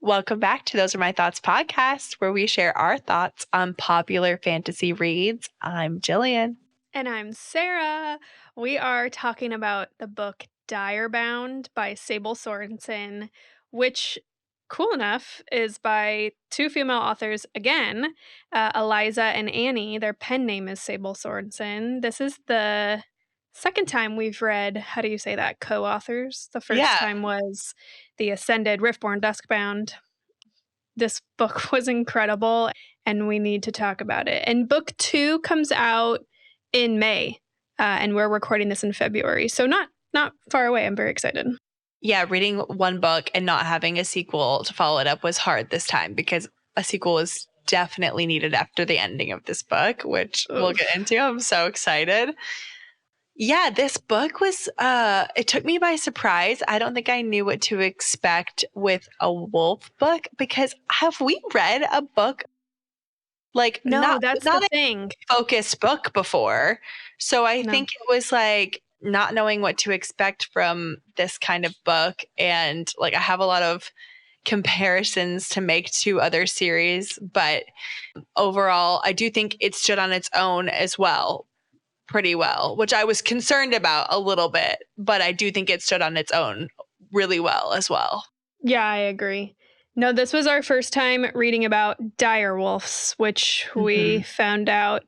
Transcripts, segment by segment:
Welcome back to Those Are My Thoughts podcast, where we share our thoughts on popular fantasy reads. I'm Jillian. And I'm Sarah. We are talking about the book Direbound by Sable Sorrenson, which, cool enough, is by two female authors again, Eliza and Annie. Their pen name is Sable Sorrenson. This is the second time we've read, how do you say that, co-authors? The first time was The Ascended, Riftborn, Duskbound. This book was incredible, and we need to talk about it. And book 2 comes out in May, and we're recording this in February, so not far away. I'm very excited. Yeah, reading one book and not having a sequel to follow it up was hard this time because a sequel was definitely needed after the ending of this book, which we'll get into. I'm so excited. Yeah, this book was, it took me by surprise. I don't think I knew what to expect with a wolf book because have we read a book no, that's not the thing. Focused book before. So I think it was like not knowing what to expect from this kind of book. And like I have a lot of comparisons to make to other series, but overall, I do think it stood on its own as well. Pretty well, which I was concerned about a little bit, but I do think it stood on its own really well as well. Yeah, I agree. No, this was our first time reading about direwolves, which we found out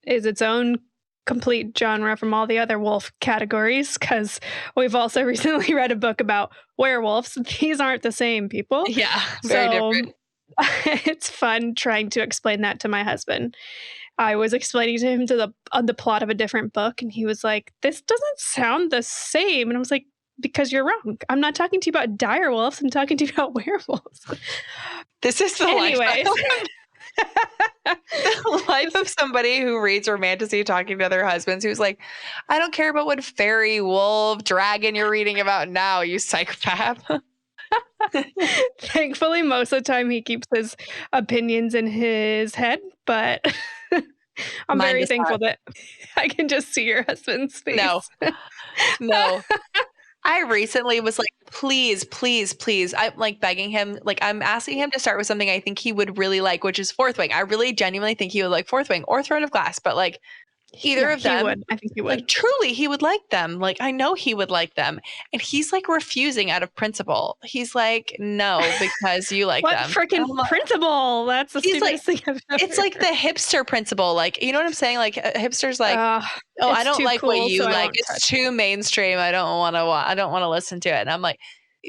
is its own complete genre from all the other wolf categories, because we've also recently read a book about werewolves. These aren't the same people. Yeah, very different. It's fun trying to explain that to my husband. I was explaining to him the plot of a different book, and he was like, this doesn't sound the same. And I was like, because you're wrong. I'm not talking to you about direwolves. I'm talking to you about werewolves. This is the life of somebody who reads romantasy talking to other husbands who's like, I don't care about what fairy, wolf, dragon you're reading about now, you psychopath. Thankfully, most of the time he keeps his opinions in his head, but I'm very thankful that I can just see your husband's face. No. I recently was like, please. I'm like begging him, like I'm asking him to start with something I think he would really like, which is Fourth Wing. I really genuinely think he would like Fourth Wing or Throne of Glass, but like either of them. I think he would. Like truly, he would like them. Like I know he would like them. And he's like refusing out of principle. He's like, no, because you like what them. What freaking principle? That's the stupidest thing I've ever It's like the hipster principle. Like, you know what I'm saying? Like hipsters like, oh, I don't like what you like. It's too mainstream. I don't want to listen to it. And I'm like,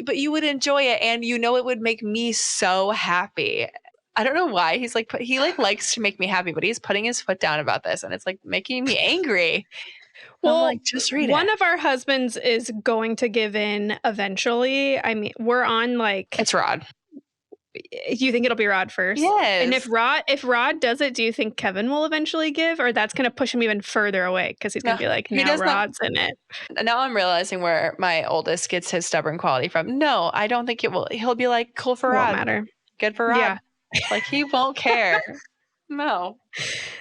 but you would enjoy it. And you know, it would make me so happy. I don't know why he likes to make me happy, but he's putting his foot down about this, and it's like making me angry. Well, I'm like, just read it. One of our husbands is going to give in eventually. I mean, we're on like it's Rod. You think it'll be Rod first? Yes. And if Rod does it, do you think Kevin will eventually give, or that's going to push him even further away because he's going to be like, now Rod's in it? Now I'm realizing where my oldest gets his stubborn quality from. No, I don't think it will. He'll be like, cool for Rod. Won't matter. Good for Rod. Yeah. Like he won't care. No.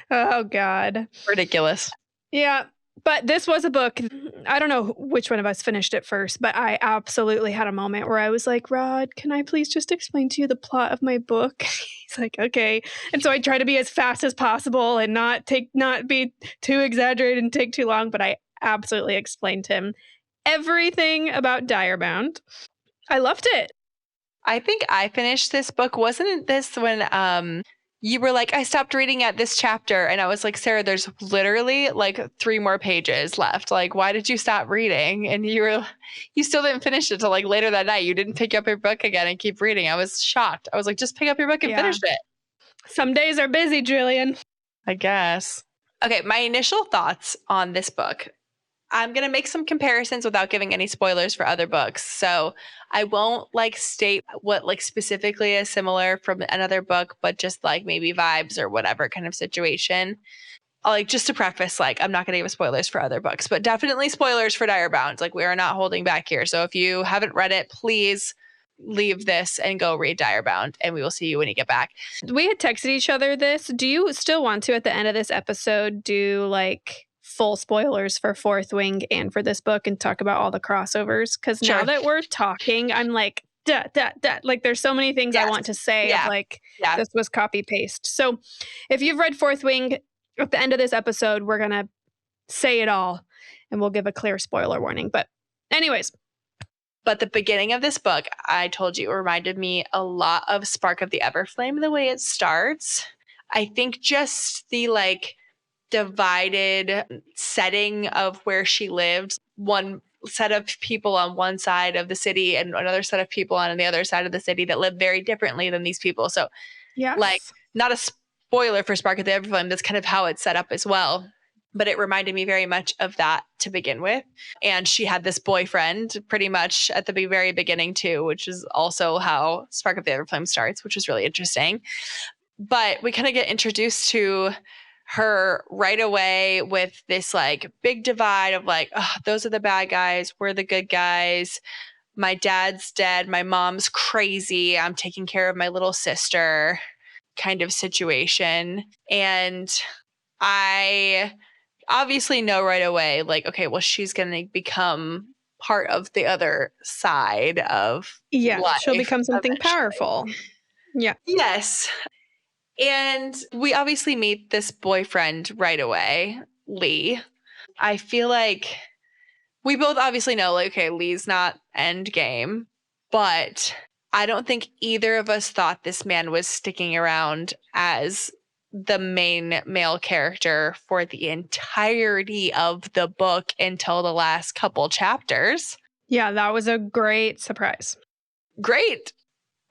Oh God. Ridiculous. Yeah. But this was a book. I don't know which one of us finished it first, but I absolutely had a moment where I was like, Rod, can I please just explain to you the plot of my book? He's like, okay. And so I try to be as fast as possible and not be too exaggerated and take too long. But I absolutely explained to him everything about Direbound. I loved it. I think I finished this book. Wasn't this when you were like, I stopped reading at this chapter, and I was like, Sarah, there's literally like 3 more pages left. Like, why did you stop reading? And you still didn't finish it till like later that night. You didn't pick up your book again and keep reading. I was shocked. I was like, just pick up your book and finish it. Some days are busy, Julian. I guess. Okay, my initial thoughts on this book. I'm going to make some comparisons without giving any spoilers for other books. So I won't like state what like specifically is similar from another book, but just like maybe vibes or whatever kind of situation. Like just to preface, like I'm not going to give spoilers for other books, but definitely spoilers for Direbound. Like we are not holding back here. So if you haven't read it, please leave this and go read Direbound, and we will see you when you get back. We had texted each other this. Do you still want to, at the end of this episode, do like full spoilers for Fourth Wing and for this book and talk about all the crossovers? Because now that we're talking, I'm like, Like, there's so many things I want to Yes. say of, Yeah. like, Yeah. this was copy paste. So, if you've read Fourth Wing, at the end of this episode, we're gonna say it all, and we'll give a clear spoiler warning. But anyways, But the beginning of this book, I told you, reminded me a lot of Spark of the Everflame, the way it starts. I think just the like divided setting of where she lived, one set of people on one side of the city and another set of people on the other side of the city that live very differently than these people. So, like, yes. not a spoiler for Spark of the Everflame, that's kind of how it's set up as well. But it reminded me very much of that to begin with. And she had this boyfriend pretty much at the very beginning, too, which is also how Spark of the Everflame starts, which is really interesting. But we kind of get introduced to her right away with this like big divide of like, oh, those are the bad guys, we're the good guys. My dad's dead, my mom's crazy, I'm taking care of my little sister kind of situation. And I obviously know right away, like, okay, well, she's going to become part of the other side of Yeah, she'll life become something eventually. powerful. Yeah. Yes. And we obviously meet this boyfriend right away, Lee. I feel like we both obviously know, like, okay, Lee's not end game, but I don't think either of us thought this man was sticking around as the main male character for the entirety of the book until the last couple chapters. Yeah, that was a great surprise. Great.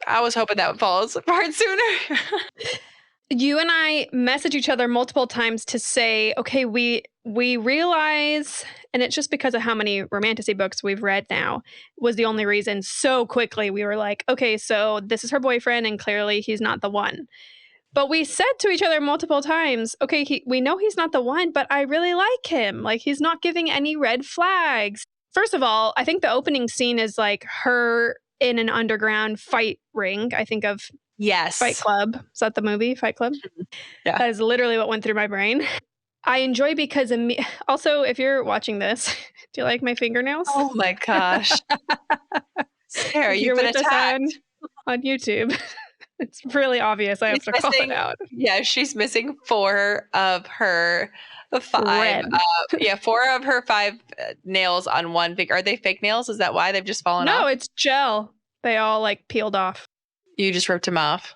I was hoping that would fall apart sooner. You and I message each other multiple times to say, okay, we realize, and it's just because of how many romantasy books we've read now, was the only reason so quickly we were like, okay, so this is her boyfriend, and clearly he's not the one. But we said to each other multiple times, okay, we know he's not the one, but I really like him. Like, he's not giving any red flags. First of all, I think the opening scene is like her in an underground fight ring. I think of Fight Yes. Club. Is that the movie, Fight Club? Yeah. That is literally what went through my brain. I enjoy because also, if you're watching this, do you like my fingernails? Oh my gosh. Sarah, If you've you're been with us attacked. on YouTube, it's really obvious. I have She's to call it missing, out. yeah, she's missing 4 of her 5, Red. yeah, 4 of her 5 nails on one finger. Are they fake nails? Is that why they've just fallen No, off? it's gel. They all like peeled off. You just ripped them off.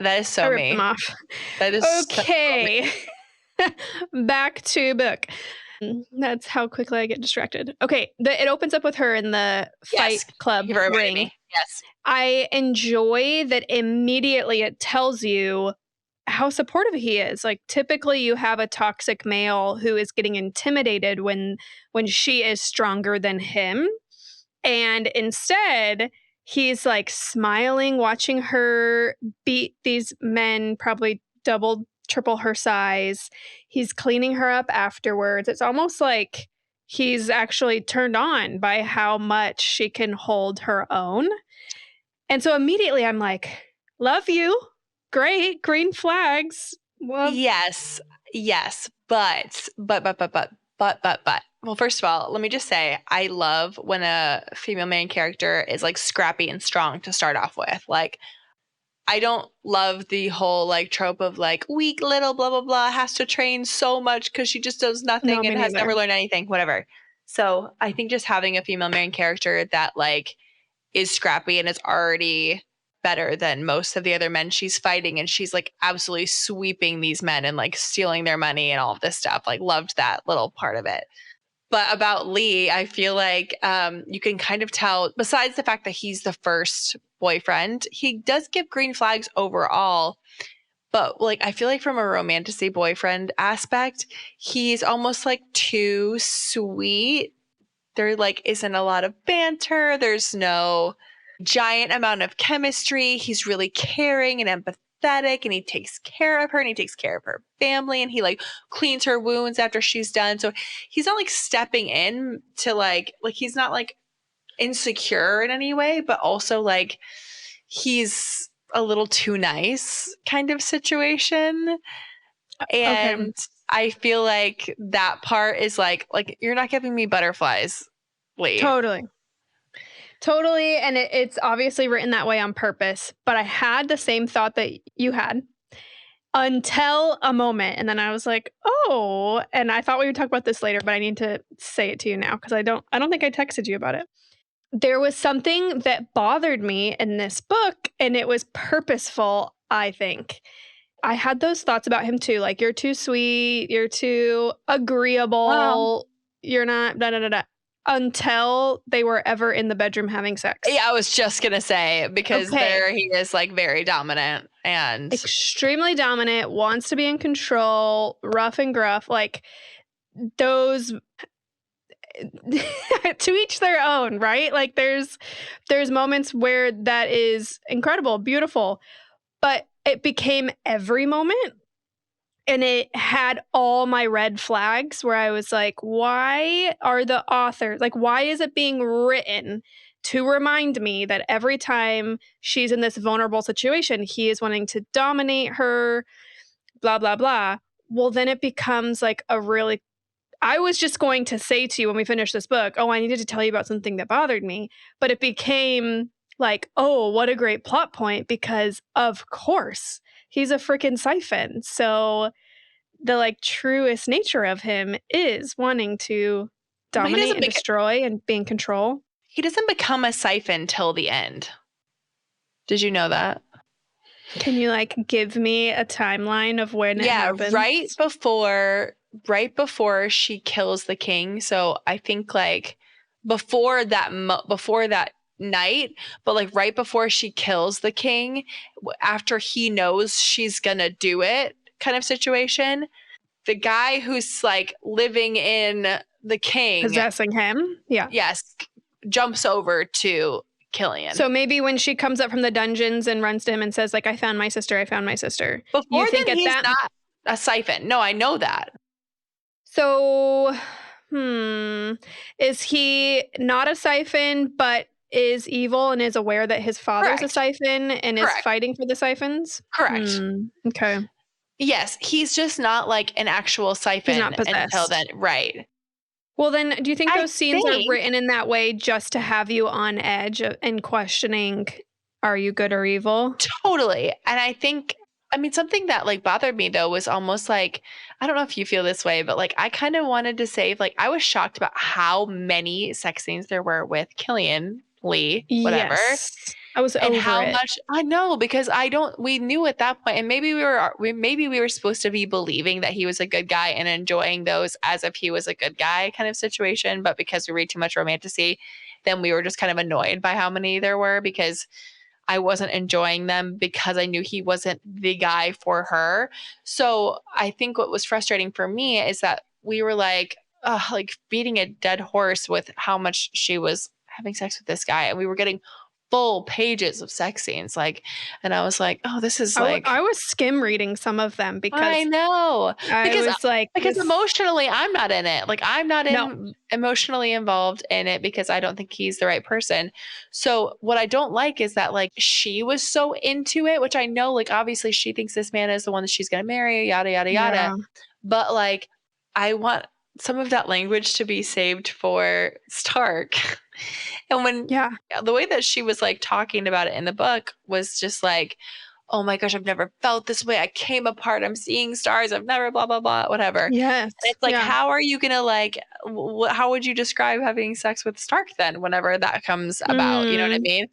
That is I so ripped them me. off. That is so me. Okay. Back to book. That's how quickly I get distracted. Okay, it opens up with her in the Yes. Fight Club Thank you for reminding ring. me. Yes. I enjoy that immediately it tells you how supportive he is. Like, typically you have a toxic male who is getting intimidated when she is stronger than him, and instead he's like smiling watching her beat these men probably double triple her size. He's cleaning her up afterwards. It's almost like he's actually turned on by how much she can hold her own. And so immediately I'm like, love you. Great. Green flags. Love. Yes. Yes. But. Well, first of all, let me just say, I love when a female main character is like scrappy and strong to start off with. Like, I don't love the whole like trope of like weak little blah blah blah has to train so much because she just does No, nothing me and has neither. never learned anything, whatever. So I think just having a female main character that like is scrappy and is already better than most of the other men she's fighting, and she's like absolutely sweeping these men and like stealing their money and all of this stuff. Like, loved that little part of it. But about Lee, I feel like you can kind of tell, besides the fact that he's the first boyfriend, he does give green flags overall. But like, I feel like from a romantasy boyfriend aspect, he's almost like too sweet. There like isn't a lot of banter. There's no giant amount of chemistry. He's really caring and empathetic, and he takes care of her and he takes care of her family, and he like cleans her wounds after she's done. So he's not like stepping in to like he's not like insecure in any way, but also like he's a little too nice kind of situation. Okay. And I feel like that part is like you're not giving me butterflies, Lee. Totally. Totally, and it's obviously written that way on purpose, but I had the same thought that you had until a moment, and then I was like, "Oh," and I thought we would talk about this later, but I need to say it to you now because I don't think I texted you about it. There was something that bothered me in this book, and it was purposeful, I think. I had those thoughts about him too, like, "You're too sweet, you're too Wow. agreeable, you're not da da da da," until they were ever in the bedroom having sex. Yeah, I was just gonna say, because Okay. there he is, like, very dominant and Extremely dominant, wants to be in control, rough and gruff, like, those to each their own, right? Like, there's moments where that is incredible, beautiful, but it became every moment. And it had all my red flags where I was like, why are the authors like, why is it being written to remind me that every time she's in this vulnerable situation, he is wanting to dominate her, blah, blah, blah. Well, then it becomes like a really, I was just going to say to you when we finish this book, oh, I needed to tell you about something that bothered me. But it became like, oh, what a great plot point because of course he's a freaking siphon. So the, like, truest nature of him is wanting to but dominate and destroy and be in control. he doesn't become a siphon till the end. Did you know that? Can you, like, give me a timeline of when it Yeah, happens? right before she kills the king. So I think like before that night, but like right before she kills the king, after he knows she's gonna do it, kind of situation. The guy who's like living in the king, Possessing him? Yeah. yes, jumps over to Killian. So maybe when she comes up from the dungeons and runs to him and says, like, "I found my sister, I found my sister." You Before think then, at he's that not a siphon. No, I know that. so, is he not a siphon, but is evil and is aware that his father's a Correct. siphon and is Correct. fighting for the siphons? Correct. Okay. Yes, he's just not like an actual He's siphon not until then. possessed. Right. Well, then, do you think I those scenes are think written in that way just to have you on edge and questioning, are you good or evil? totally. And I think, I mean, something that like bothered me though was almost like, I don't know if you feel this way, but like I kind of wanted to say, like, I was shocked about how many sex scenes there were with Killian Lee, whatever. Yes. I was And over how it. much I know, because we knew at that point, and maybe we were supposed to be believing that he was a good guy and enjoying those as if he was a good guy kind of situation, but because we read too much romantasy, then we were just kind of annoyed by how many there were, because I wasn't enjoying them because I knew he wasn't the guy for her. So I think what was frustrating for me is that we were like beating a dead horse with how much she was having sex with this guy, and we were getting full pages of sex scenes, like, and I was like, oh, this is I like, was skim reading some of them I because know, I because was like, because this. emotionally I'm not in it. Like, I'm not No. emotionally involved in it because I don't think he's the right person. So what I don't like is that like she was so into it, which I know like obviously she thinks this man is the one that she's going to marry, yada yada yada. Yeah. But like I want some of that language to be saved for Stark. And when Yeah. the way that she was like talking about it in the book was just like, oh my gosh, I've never felt this way. I came apart. I'm seeing stars. I've never blah, blah, blah, whatever. And Yes. it's like, Yeah. how are you going to like, how would you describe having sex with Stark then whenever that comes about? You know what I Mm. mean?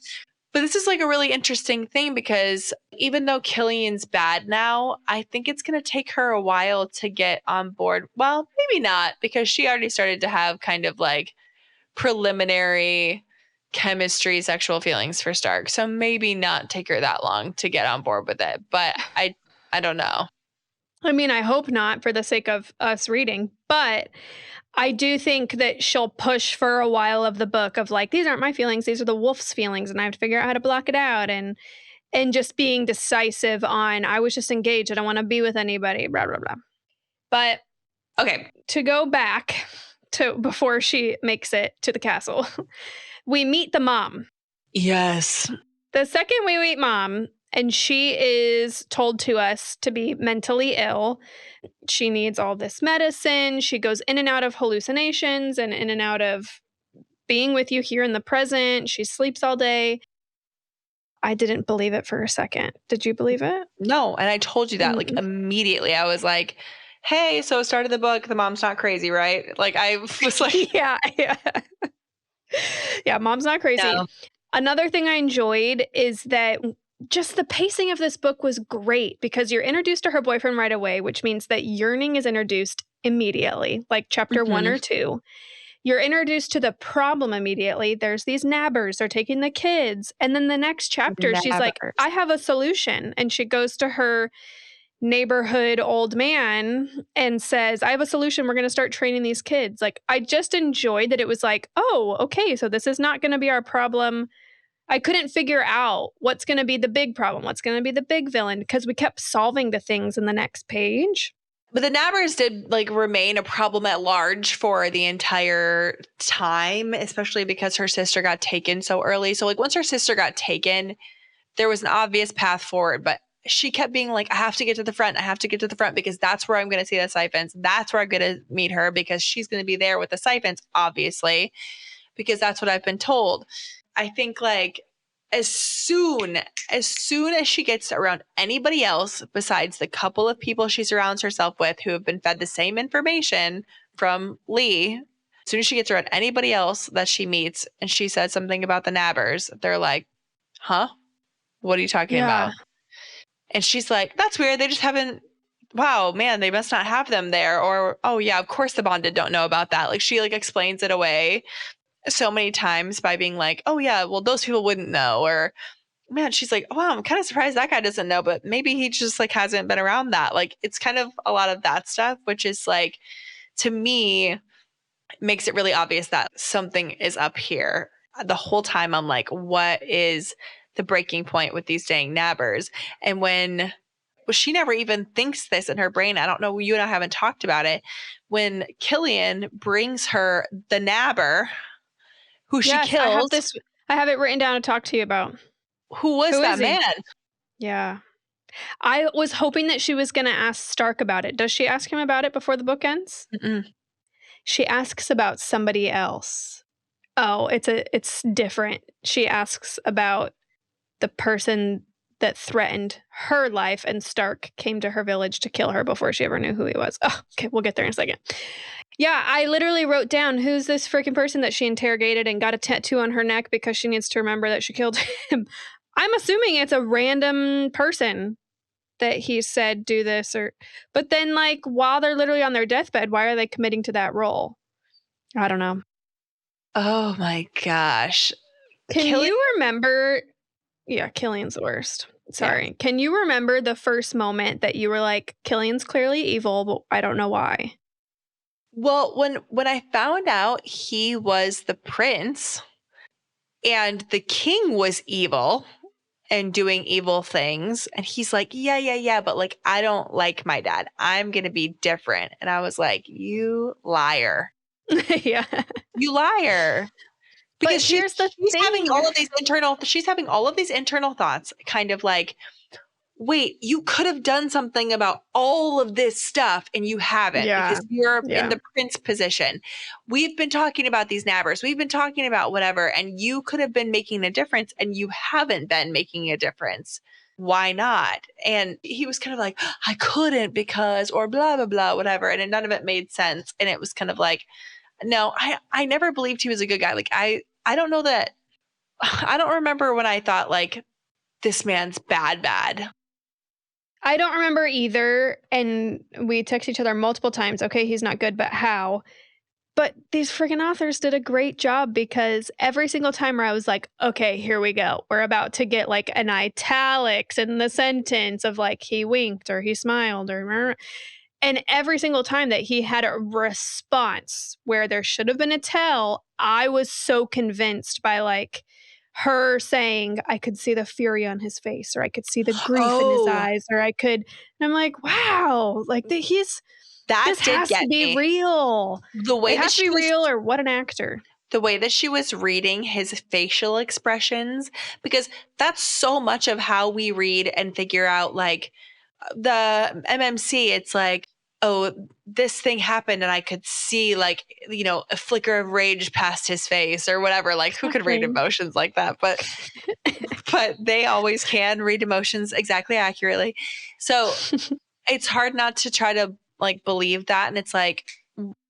But this is like a really interesting thing because even though Killian's bad now, I think it's going to take her a while to get on board. Well, maybe not, because she already started to have kind of like preliminary chemistry, sexual feelings for Stark. So maybe not take her that long to get on board with it. But I don't know. I mean, I hope not for the sake of us reading, but I do think that she'll push for a while of the book of like, these aren't my feelings, these are the wolf's feelings, and I have to figure out how to block it out and just being decisive on I was just engaged, I don't want to be with anybody, blah blah blah. But Okay. to go back to before she makes it to the castle, we meet the mom. Yes. The second we meet mom, and she is told to us to be mentally ill. She needs all this medicine. She goes in and out of hallucinations and in and out of being with you here in the present. She sleeps all day. I didn't believe it for a second. Did you believe it? No. And I told you that like immediately. I was like, hey, so start of the book, the mom's not crazy, right? Like I was like, Yeah. Yeah, mom's not crazy. no. Another thing I enjoyed is that just the pacing of this book was great because you're introduced to her boyfriend right away, which means that yearning is introduced immediately, like chapter 1 Mhm. or 2. You're introduced to the problem immediately. There's these nabbers, they're taking the kids. And then the next chapter, she's like, Never. I have a solution. And she goes to her neighborhood old man and says, I have a solution. We're going to start training these kids. Like, I just enjoyed that it was like, oh, okay, so this is not going to be our problem. I couldn't figure out what's going to be the big problem, what's going to be the big villain, because we kept solving the things in the next page. But the nabbers did like remain a problem at large for the entire time, especially because her sister got taken so early. So like once her sister got taken, there was an obvious path forward, but she kept being like, I have to get to the front. I have to get to the front because that's where I'm going to see the siphons. That's where I'm going to meet her because she's going to be there with the siphons, obviously, because that's what I've been told. I think like as soon as she gets around anybody else besides the couple of people she surrounds herself with who have been fed the same information from Lee, as soon as she gets around anybody else that she meets and she says something about the nabbers, they're like, huh? What are you talking Yeah. about? And she's like, that's weird. They just haven't, wow, man, they must not have them there. Or, oh yeah, of course the bonded don't know about that. Like she like explains it away so many times by being like, oh yeah, well, those people wouldn't know. Or man, she's like, wow, I'm kind of surprised that guy doesn't know, but maybe he just like hasn't been around that. Like it's kind of a lot of that stuff, which is like, to me, makes it really obvious that something is up here. The whole time I'm like, what is the breaking point with these dang nabbers? And when she never even thinks this in her brain, I don't know, you and I haven't talked about it. When Killian brings her the nabber who she Yes, I have kills, this. I have it written down to talk to you about. who was Who that is he? man? Yeah. I was hoping that she was going to ask Stark about it. Does she ask him about it before the book ends? Mm-mm. She asks about somebody else. Oh, it's different. She asks about the person that threatened her life, and Stark came to her village to kill her before she ever knew who he was. Oh, okay, we'll get there in a second. Yeah, I literally wrote down who's this freaking person that she interrogated and got a tattoo on her neck because she needs to remember that she killed him. I'm assuming it's a random person that he said do this or but then like while they're literally on their deathbed, why are they committing to that role? I don't know. Oh my gosh. Can Killian, you remember Yeah, Killian's the worst. yeah. Sorry. Can you remember the first moment that you were like, Killian's clearly evil, but I don't know why? Well, when I found out he was the prince and the king was evil and doing evil things, and he's like, yeah, but like I don't like my dad. I'm gonna be different. And I was like, you liar. Yeah. You liar. But Because here's the she's having thing. all of these internal thoughts, kind of like, wait, you could have done something about all of this stuff and you haven't Yeah. because you're in Yeah. the prince position. We've been talking about these nabbers. We've been talking about whatever, and you could have been making a difference and you haven't been making a difference. Why not? And he was kind of like, I couldn't because, or blah, blah, blah, whatever. And none of it made sense. And it was kind of like, no, I never believed he was a good guy. Like, I don't know that, I don't remember when I thought like, this man's bad. I don't remember either. And we text each other multiple times. Okay, he's not good, but how? But these freaking authors did a great job because every single time where I was like, okay, here we go. We're about to get like an italics in the sentence of like he winked or he smiled or and every single time that he had a response where there should have been a tell, I was so convinced by like her saying, I could see the fury on his face, or I could see the grief in his Oh, eyes, or I could, and I'm like, wow, like that this did has to get be me. real. The way It that has to she be was real, or what an actor. the way that she was reading his facial expressions, because that's so much of how we read and figure out like the MMC. It's like, oh, he's angry. Oh, he's sad. Oh, he's, you know, whatever. And it's like, oh, okay, oh, this thing happened and I could see like, a flicker of rage past his face or whatever. Like who could read Shocking. emotions like that? But they always can read emotions exactly accurately. So it's hard not to try to like believe that. And it's like,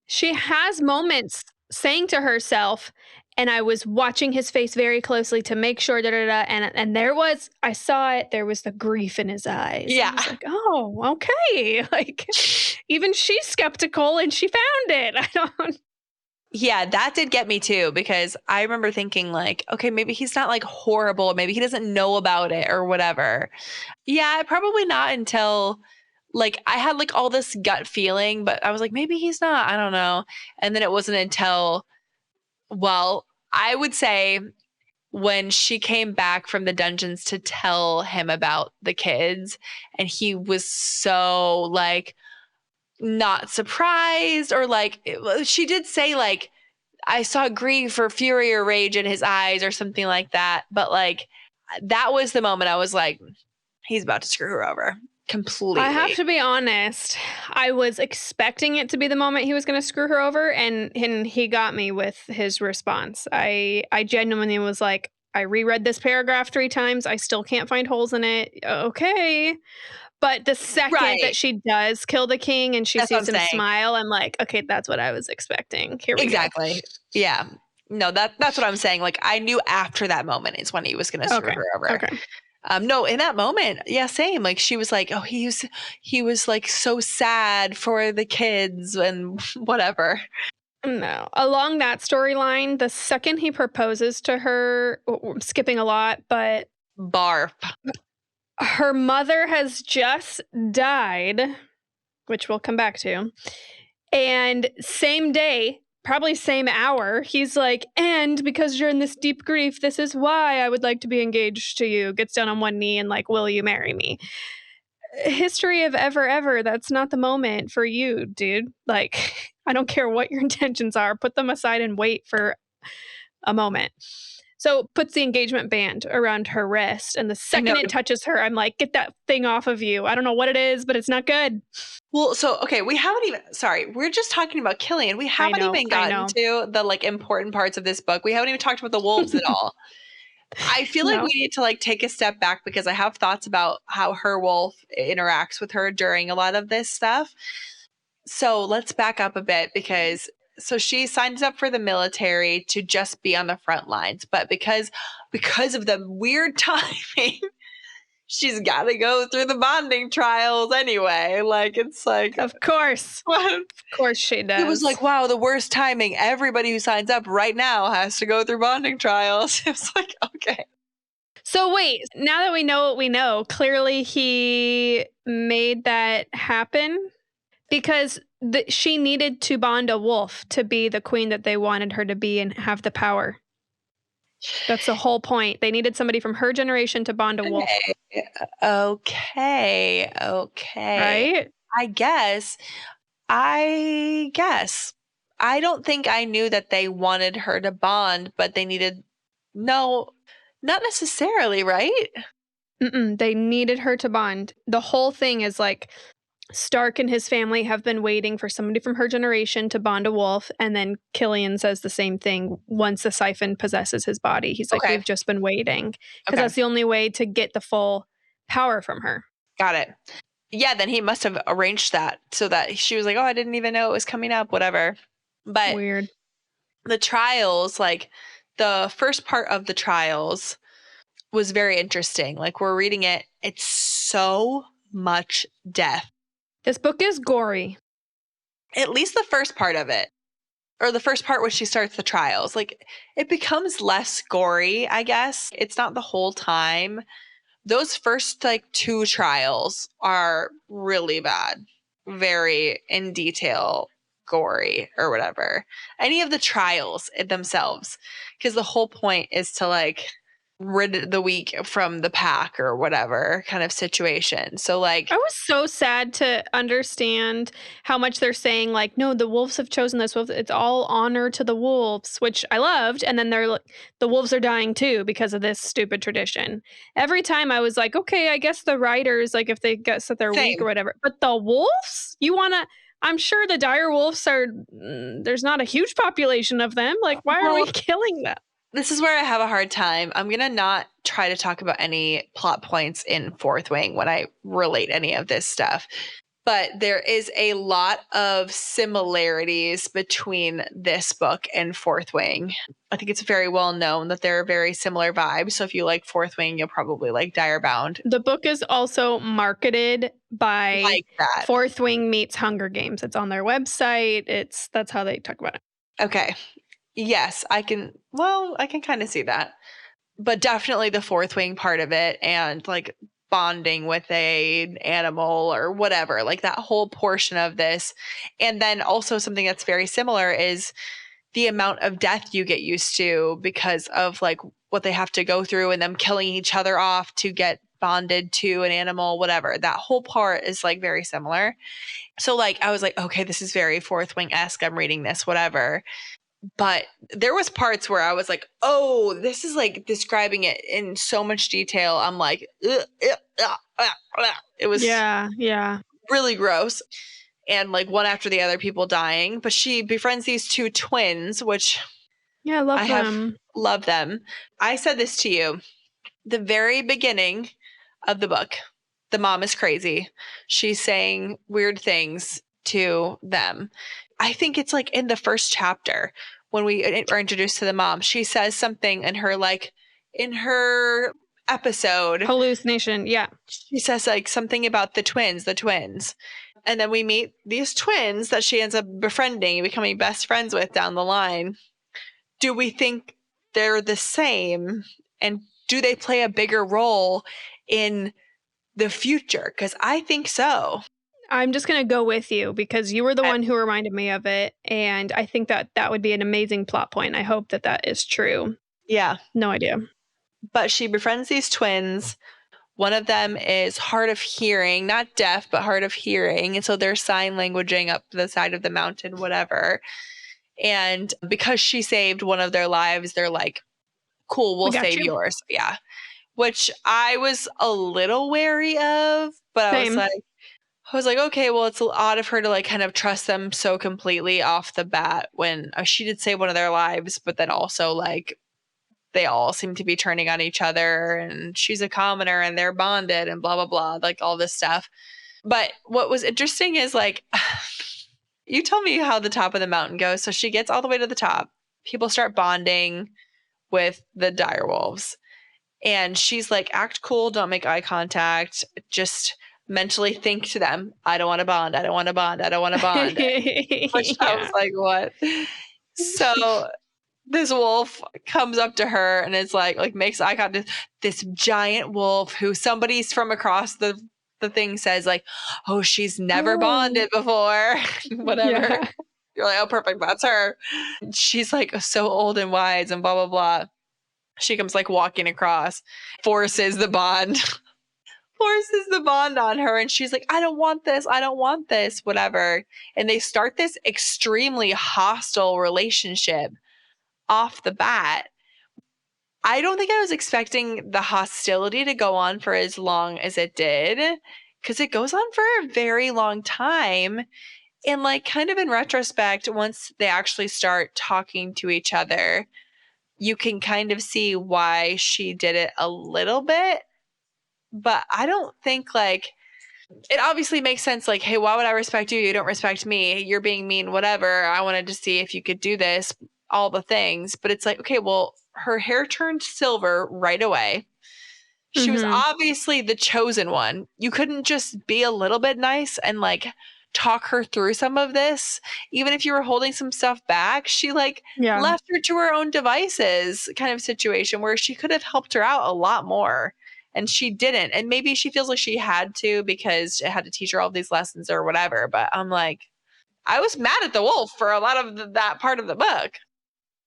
She has moments saying to herself, and I was watching his face very closely to make sure, da da da. And there was, I saw it. There was the grief in his eyes. I yeah. was like, oh, okay. Like, even she's skeptical, and she found it. I don't. Yeah, that did get me too, because I remember thinking like, okay, maybe he's not like horrible. Maybe he doesn't know about it or whatever. Yeah, probably not until like I had like all this gut feeling, but I was like, maybe he's not. I don't know. And then it wasn't until, well, I would say when she came back from the dungeons to tell him about the kids, and he was so like not surprised, or like she did say like, I saw grief or fury or rage in his eyes or something like that. But like that was the moment I was like, he's about to screw her over completely. I have to be honest. I was expecting it to be the moment he was going to screw her over, and he got me with his response. I genuinely was like, I reread this paragraph 3 times. I still can't find holes in it. Okay. But the second Right. that she does kill the king and she That's what sees I'm him saying. smile, I'm like, okay, that's what I was expecting. Here we Exactly. Yeah. No, that's what I'm saying. Like I knew after that moment is when he was going to go. screw Okay. her over. Okay. No, in that moment, yeah, same. Like she was like, oh, he was like so sad for the kids and whatever. No. Along that storyline, the second he proposes to her, I'm skipping a lot, but Barf. her mother has just died, which we'll come back to. And same day, probably same hour, he's like, and because you're in this deep grief, this is why I would like to be engaged to you. Gets down on one knee and like, will you marry me? History of ever, that's not the moment for you, dude. Like, I don't care what your intentions are, put them aside and wait for a moment. So puts the engagement band around her wrist, and the I know. second it touches her, I'm like, get that thing off of you. I don't know what it is, but it's not good. Well, so okay, we haven't even sorry, we're just talking about Killian. We haven't even I gotten know. to the like important parts of this book. We haven't even talked about the wolves at all. I feel like we No. need to like take a step back because I have thoughts about how her wolf interacts with her during a lot of this stuff. So let's back up a bit because so she signs up for the military to just be on the front lines, but because of the weird timing, she's got to go through the bonding trials anyway. Like it's like Of course. what? Of course she It was does. like, wow, the worst timing. Everybody who signs up right now has to go through bonding trials. It's like, okay. So wait, now that we know what we know, clearly he made that happen because she needed to bond a wolf to be the queen that they wanted her to be and have the power. That's the whole point. They needed somebody from her generation to bond a wolf, Okay. Okay. right? I guess. I guess. I don't think I knew that they wanted her to bond, but they needed. No, not necessarily, right? They needed her to bond. The whole thing is like Stark and his family have been waiting for somebody from her generation to bond a wolf, and then Killian says the same thing once the siphon possesses his body. He's like, Okay. we've just been waiting because Okay. that's the only way to get the full power from her. Got it. Yeah, then he must have arranged that so that she was like, oh, I didn't even know it was coming up, whatever. But Weird. the trials, like the first part of the trials was very interesting. Like we're reading it, it's so much death. This book is gory. At least the first part of it, or the first part when she starts the trials, like it becomes less gory, I guess. It's not the whole time. Those first like 2 trials are really bad, very in detail, gory or whatever. Any of the trials themselves, because the whole point is to like rid the weak from the pack or whatever kind of situation. So like, I was so sad to understand how much they're saying, like, "No, the wolves have chosen this wolf. It's all honor to the wolves," which I loved, and then they're like, "The wolves are dying too because of this stupid tradition." Every time I was like, "Okay, I guess the riders, like, if they guess that they're weak or same. whatever." But the wolves? You wanna I'm sure the dire wolves are there's not a huge population of them. Like, why are we Well, killing them? this is where I have a hard time. I'm going to not try to talk about any plot points in Fourth Wing when I relate any of this stuff. But there is a lot of similarities between this book and Fourth Wing. I think it's very well known that they're very similar vibes. So if you like Fourth Wing, you'll probably like Direbound. The book is also marketed by Like that. Fourth Wing meets Hunger Games. It's on their website. That's how they talk about it. Okay. Yes, I can kind of see that. But definitely the Fourth Wing part of it and like bonding with a animal or whatever, like that whole portion of this. And then also something that's very similar is the amount of death you get used to because of like what they have to go through and them killing each other off to get bonded to an animal, whatever. That whole part is like very similar. So like I was like, okay, this is very Fourth Wing-esque. I'm reading this, whatever. But there was parts where I was like, oh, this is like describing it in so much detail. I'm like, ugh, ugh, ugh, ugh, ugh. It was Yeah. really gross. And like one after the other, people dying. But she befriends these two twins, which Yeah, I love I have them. loved them. I said this to you. The very beginning of the book, the mom is crazy. She's saying weird things to them. I think it's like in the first chapter when we are introduced to the mom, she says something in her episode. Hallucination. Yeah. She says like something about the twins. And then we meet these twins that she ends up befriending and becoming best friends with down the line. Do we think they're the same? And do they play a bigger role in the future? Because I think so. I'm just going to go with you because you were the one who reminded me of it. And I think that that would be an amazing plot point. I hope that that is true. Yeah. No idea. But she befriends these twins. One of them is hard of hearing, not deaf, but hard of hearing. And so they're sign languaging up the side of the mountain, whatever. And because she saved one of their lives, they're like, cool, we'll save yours. Yeah. Which I was a little wary of, but Same. I was like, okay, well, it's odd of her to like kind of trust them so completely off the bat when she did save one of their lives, but then also like they all seem to be turning on each other and she's a commoner and they're bonded and blah, blah, blah, like all this stuff. But what was interesting is like, you tell me how the top of the mountain goes. So she gets all the way to the top. People start bonding with the direwolves. And she's like, act cool, don't make eye contact. Just mentally think to them, I don't want to bond, I don't want to bond, I don't want to bond. Which I was like, what? So this wolf comes up to her and is like makes eye contact. This giant wolf who somebody's from across the thing says like, oh, she's never bonded before. Whatever. Yeah. You're like, oh, perfect, that's her. She's like so old and wise and blah, blah, blah. She comes like walking across, forces the bond on her. And she's like, I don't want this, whatever. And they start this extremely hostile relationship off the bat. I don't think I was expecting the hostility to go on for as long as it did, because it goes on for a very long time. And like kind of in retrospect, once they actually start talking to each other, you can kind of see why she did it a little bit. But I don't think like, it obviously makes sense. Like, hey, why would I respect you? You don't respect me. You're being mean, whatever. I wanted to see if you could do this, all the things. But it's like, okay, well, her hair turned silver right away. She was obviously the chosen one. You couldn't just be a little bit nice and like talk her through some of this. Even if you were holding some stuff back, she like left her to her own devices kind of situation where she could have helped her out a lot more. And she didn't. And maybe she feels like she had to because it had to teach her all these lessons or whatever. But I'm like, I was mad at the wolf for a lot of that part of the book.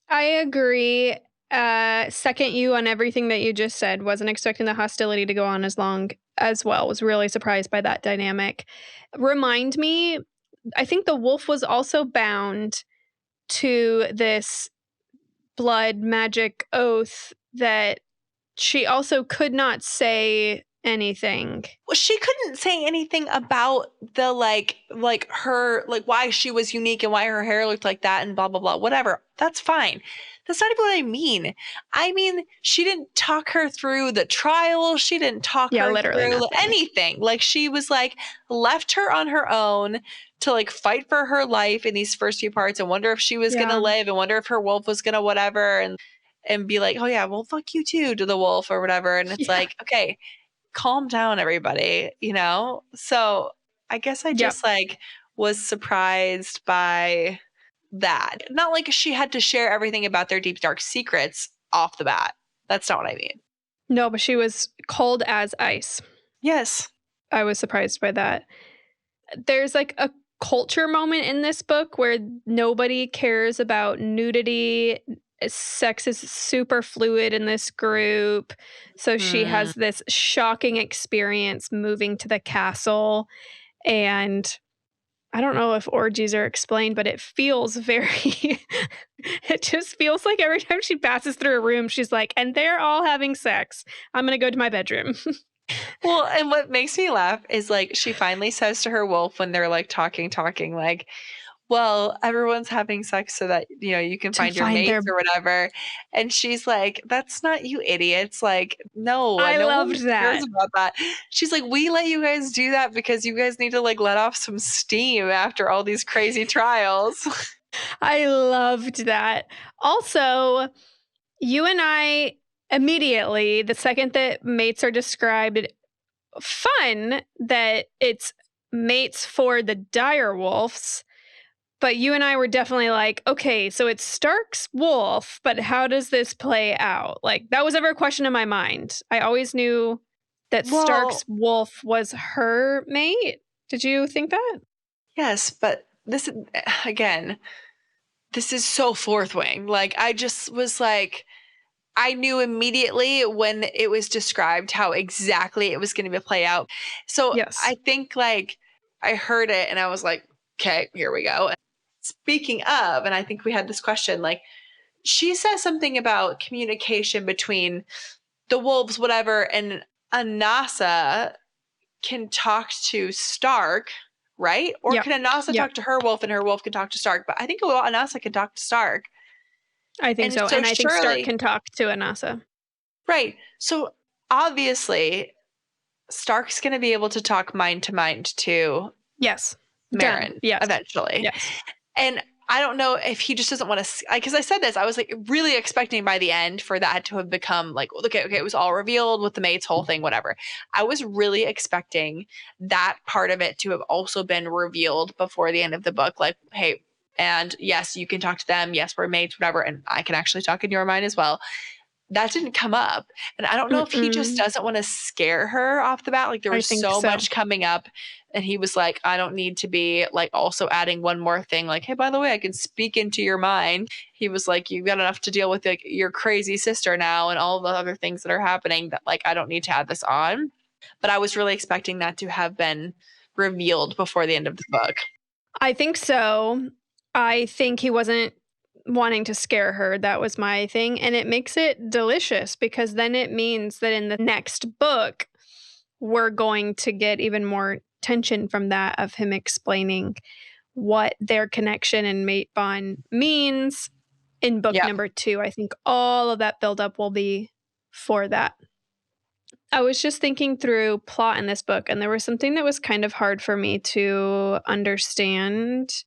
I agree. second you on everything that you just said. Wasn't expecting the hostility to go on as long as well. Was really surprised by that dynamic. Remind me, I think the wolf was also bound to this blood magic oath that she also could not say anything. Well, she couldn't say anything about the like her like why she was unique and why her hair looked like that and blah blah blah. Whatever. That's fine. That's not even what I mean. I mean, she didn't talk her through the trial. She didn't talk Yeah, her literally through nothing. anything. Like she was like left her on her own to like fight for her life in these first few parts and wonder if she was gonna Yeah. live and wonder if her wolf was gonna whatever and be like, oh yeah, well fuck you too to the wolf or whatever. And it's Yeah. like, okay, calm down everybody, you know? So I guess I Yep. just like was surprised by that. Not like she had to share everything about their deep dark secrets off the bat. That's not what I mean. No, but she was cold as ice. Yes. I was surprised by that. There's like a culture moment in this book where nobody cares about nudity. Sex is super fluid in this group. So she Hmm. has this shocking experience moving to the castle. And I don't know if orgies are explained, but it feels very, it just feels like every time she passes through a room, she's like, and they're all having sex. I'm going to go to my bedroom. Well, and what makes me laugh is like she finally says to her wolf when they're like talking, like, well, everyone's having sex so that, you know, you can To find your find their, mates or whatever. And she's like, that's not you idiots. Like, no, I no one loved cares that. about that. She's like, we let you guys do that because you guys need to like let off some steam after all these crazy trials. I loved that. Also, you and I immediately, the second that mates are described, fun that it's mates for the dire wolves. But you and I were definitely like, okay, so it's Stark's wolf, but how does this play out? Like, that was ever a question in my mind. I always knew that Well, Stark's wolf was her mate. Did you think that? yes, but this again, this is so fourth wing. Like, I just was like, I knew immediately when it was described how exactly it was going to play out. So Yes. I think like I heard it and I was like, okay, here we go. And speaking of, and I think we had this question, like she says something about communication between the wolves, whatever, and Anasa can talk to Stark, right? Or Yep. can Anasa Yep. talk to her wolf and her wolf can talk to Stark? But I think Anasa can talk to Stark. I think And so. so And I think Stark surely, can talk to Anasa. right. So obviously, Stark's going to be able to talk mind to mind to Yes. Done. Marin Yes. eventually. Yes. And I don't know if he just doesn't want to, because I said this, I was like really expecting by the end for that to have become like, okay, it was all revealed with the mates, whole thing, whatever. I was really expecting that part of it to have also been revealed before the end of the book. Like, hey, and yes, you can talk to them. Yes, we're mates, whatever. And I can actually talk in your mind as well. That didn't come up. And I don't know if he just Mm-mm. doesn't want to scare her off the bat. Like there I was think so so. much coming up. And he was like, I don't need to be like also adding one more thing. Like, hey, by the way, I can speak into your mind. He was like, you've got enough to deal with like your crazy sister now and all the other things that are happening that like I don't need to add this on. But I was really expecting that to have been revealed before the end of the book. I think so. I think he wasn't wanting to scare her. That was my thing. And it makes it delicious because then it means that in the next book, we're going to get even more tension from that of him explaining what their connection and mate bond means in book Yeah. number 2. I think all of that buildup will be for that. I was just thinking through plot in this book, and there was something that was kind of hard for me to understand,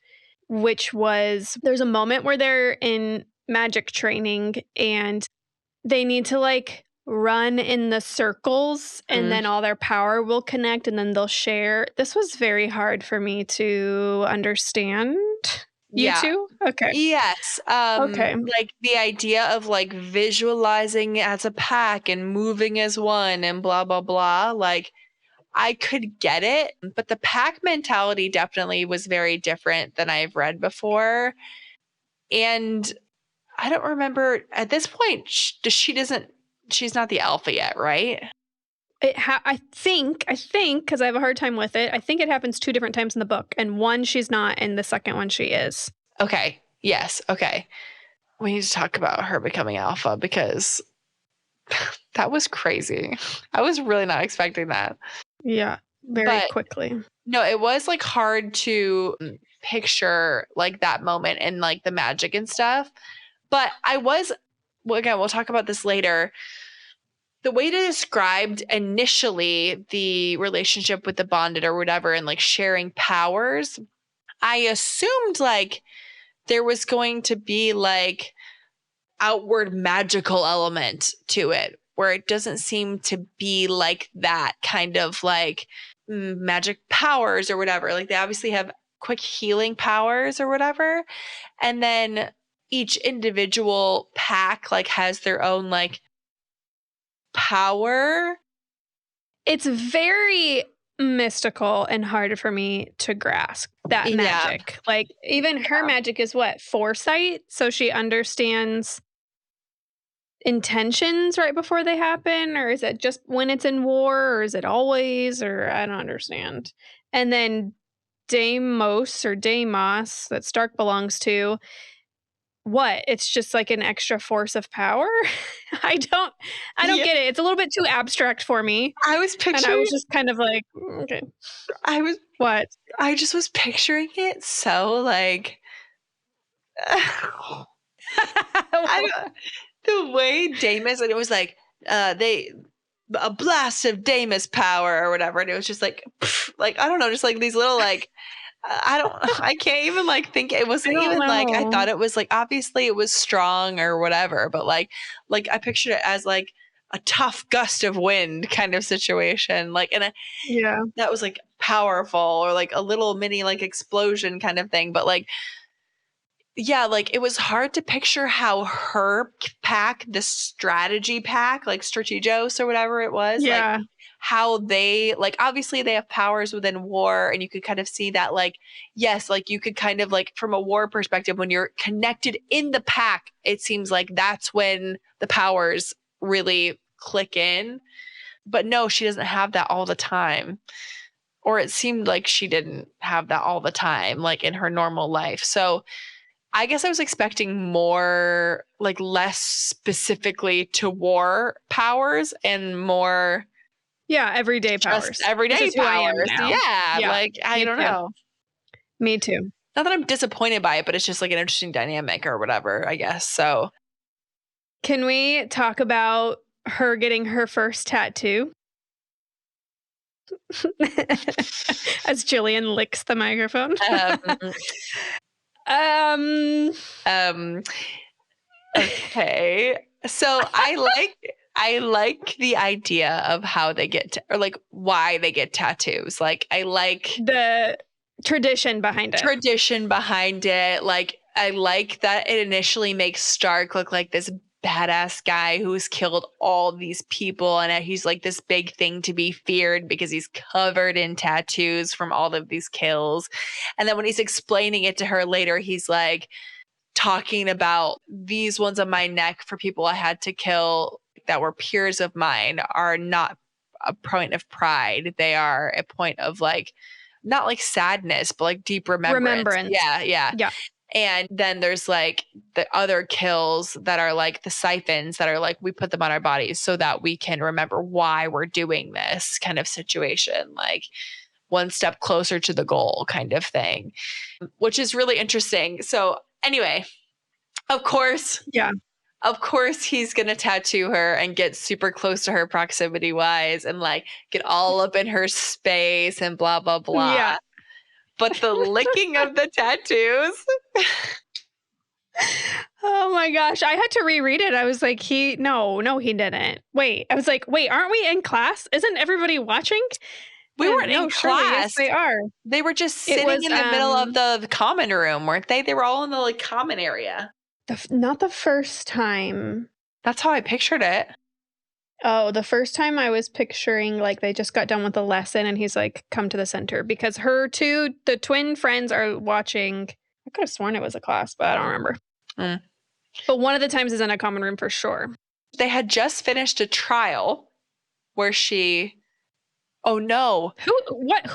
which was there's a moment where they're in magic training and they need to like run in the circles and Mm. then all their power will connect and then they'll share. This was very hard for me to understand. You Yeah. too? Okay. Yes, Okay. like, the idea of, like, visualizing as a pack and moving as one and blah, blah, blah, like, I could get it, but the pack mentality definitely was very different than I've read before, and I don't remember at this point. She's not the alpha yet, right? I think, because I have a hard time with it, I think it happens 2 different times in the book, and one she's not, and the second one she is. Okay. Yes. Okay. We need to talk about her becoming alpha because that was crazy. I was really not expecting that. Yeah, very But quickly. no, it was like hard to picture like that moment and like the magic and stuff. But well, again, we'll talk about this later. The way they described initially the relationship with the bonded or whatever and like sharing powers, I assumed like there was going to be like outward magical element to it where it doesn't seem to be like that kind of like magic powers or whatever. Like they obviously have quick healing powers or whatever. And then each individual pack like has their own like power. It's very mystical and hard for me to grasp that Yeah. magic. Like, even her magic is what? Foresight? So she understands intentions right before they happen? Or is it just when it's in war? Or is it always? Or I don't understand. And then Deimos, that Stark belongs to, what? It's just like an extra force of power? I don't Yeah. get it. It's a little bit too abstract for me. I was And I picturing was just kind of like, okay. What? I just was picturing it so like the way Damus, and it was like a blast of Damus power or whatever, and it was just like like I don't know, just like these little like I can't even like think it wasn't even like I thought it was like obviously it was strong or whatever, but like I pictured it as like a tough gust of wind kind of situation, like Yeah. that was like powerful or like a little mini like explosion kind of thing, but like yeah, like it was hard to picture how her pack, the strategy pack, like Strategos or whatever it was, like Yeah. how they like obviously they have powers within war, and you could kind of see that like yes, like you could kind of like from a war perspective when you're connected in the pack, it seems like that's when the powers really click in. But no, she doesn't have that all the time. Or it seemed like she didn't have that all the time, like in her normal life. So I guess I was expecting more, like less specifically to war powers and more everyday powers. just everyday Who I am powers. now. Yeah, like I don't know. Me too. Not that I'm disappointed by it, but it's just like an interesting dynamic or whatever, I guess. So Can we talk about her getting her first tattoo? As Jillian licks the microphone. Okay. So I like the idea of how they get or like why they get tattoos. Like I like the tradition behind it. Like I like that it initially makes Stark look like this badass guy who's killed all these people, and he's like this big thing to be feared because he's covered in tattoos from all of these kills. And then when he's explaining it to her later, he's like talking about these ones on my neck for people I had to kill that were peers of mine are not a point of pride. They are a point of like, not like sadness, but like deep remembrance. Yeah. And then there's like the other kills that are like the siphons that are like, we put them on our bodies so that we can remember why we're doing this kind of situation. Like one step closer to the goal kind of thing, which is really interesting. So anyway, of course, he's going to tattoo her and get super close to her proximity wise and like get all up in her space and blah, blah, blah. Yeah. But the licking of the tattoos. Oh my gosh. I had to reread it. I was like, no, he didn't. Wait, aren't we in class? Isn't everybody watching? We weren't in class. Yes, they are. They were just sitting in the middle of the common room, weren't they? They were all in the like common area. Not the first time. That's how I pictured it. Oh, the first time I was picturing like they just got done with the lesson and he's like, come to the center because the twin friends are watching. I could have sworn it was a class, but I don't remember. But one of the times is in a common room for sure. They had just finished a trial where she, oh no, Who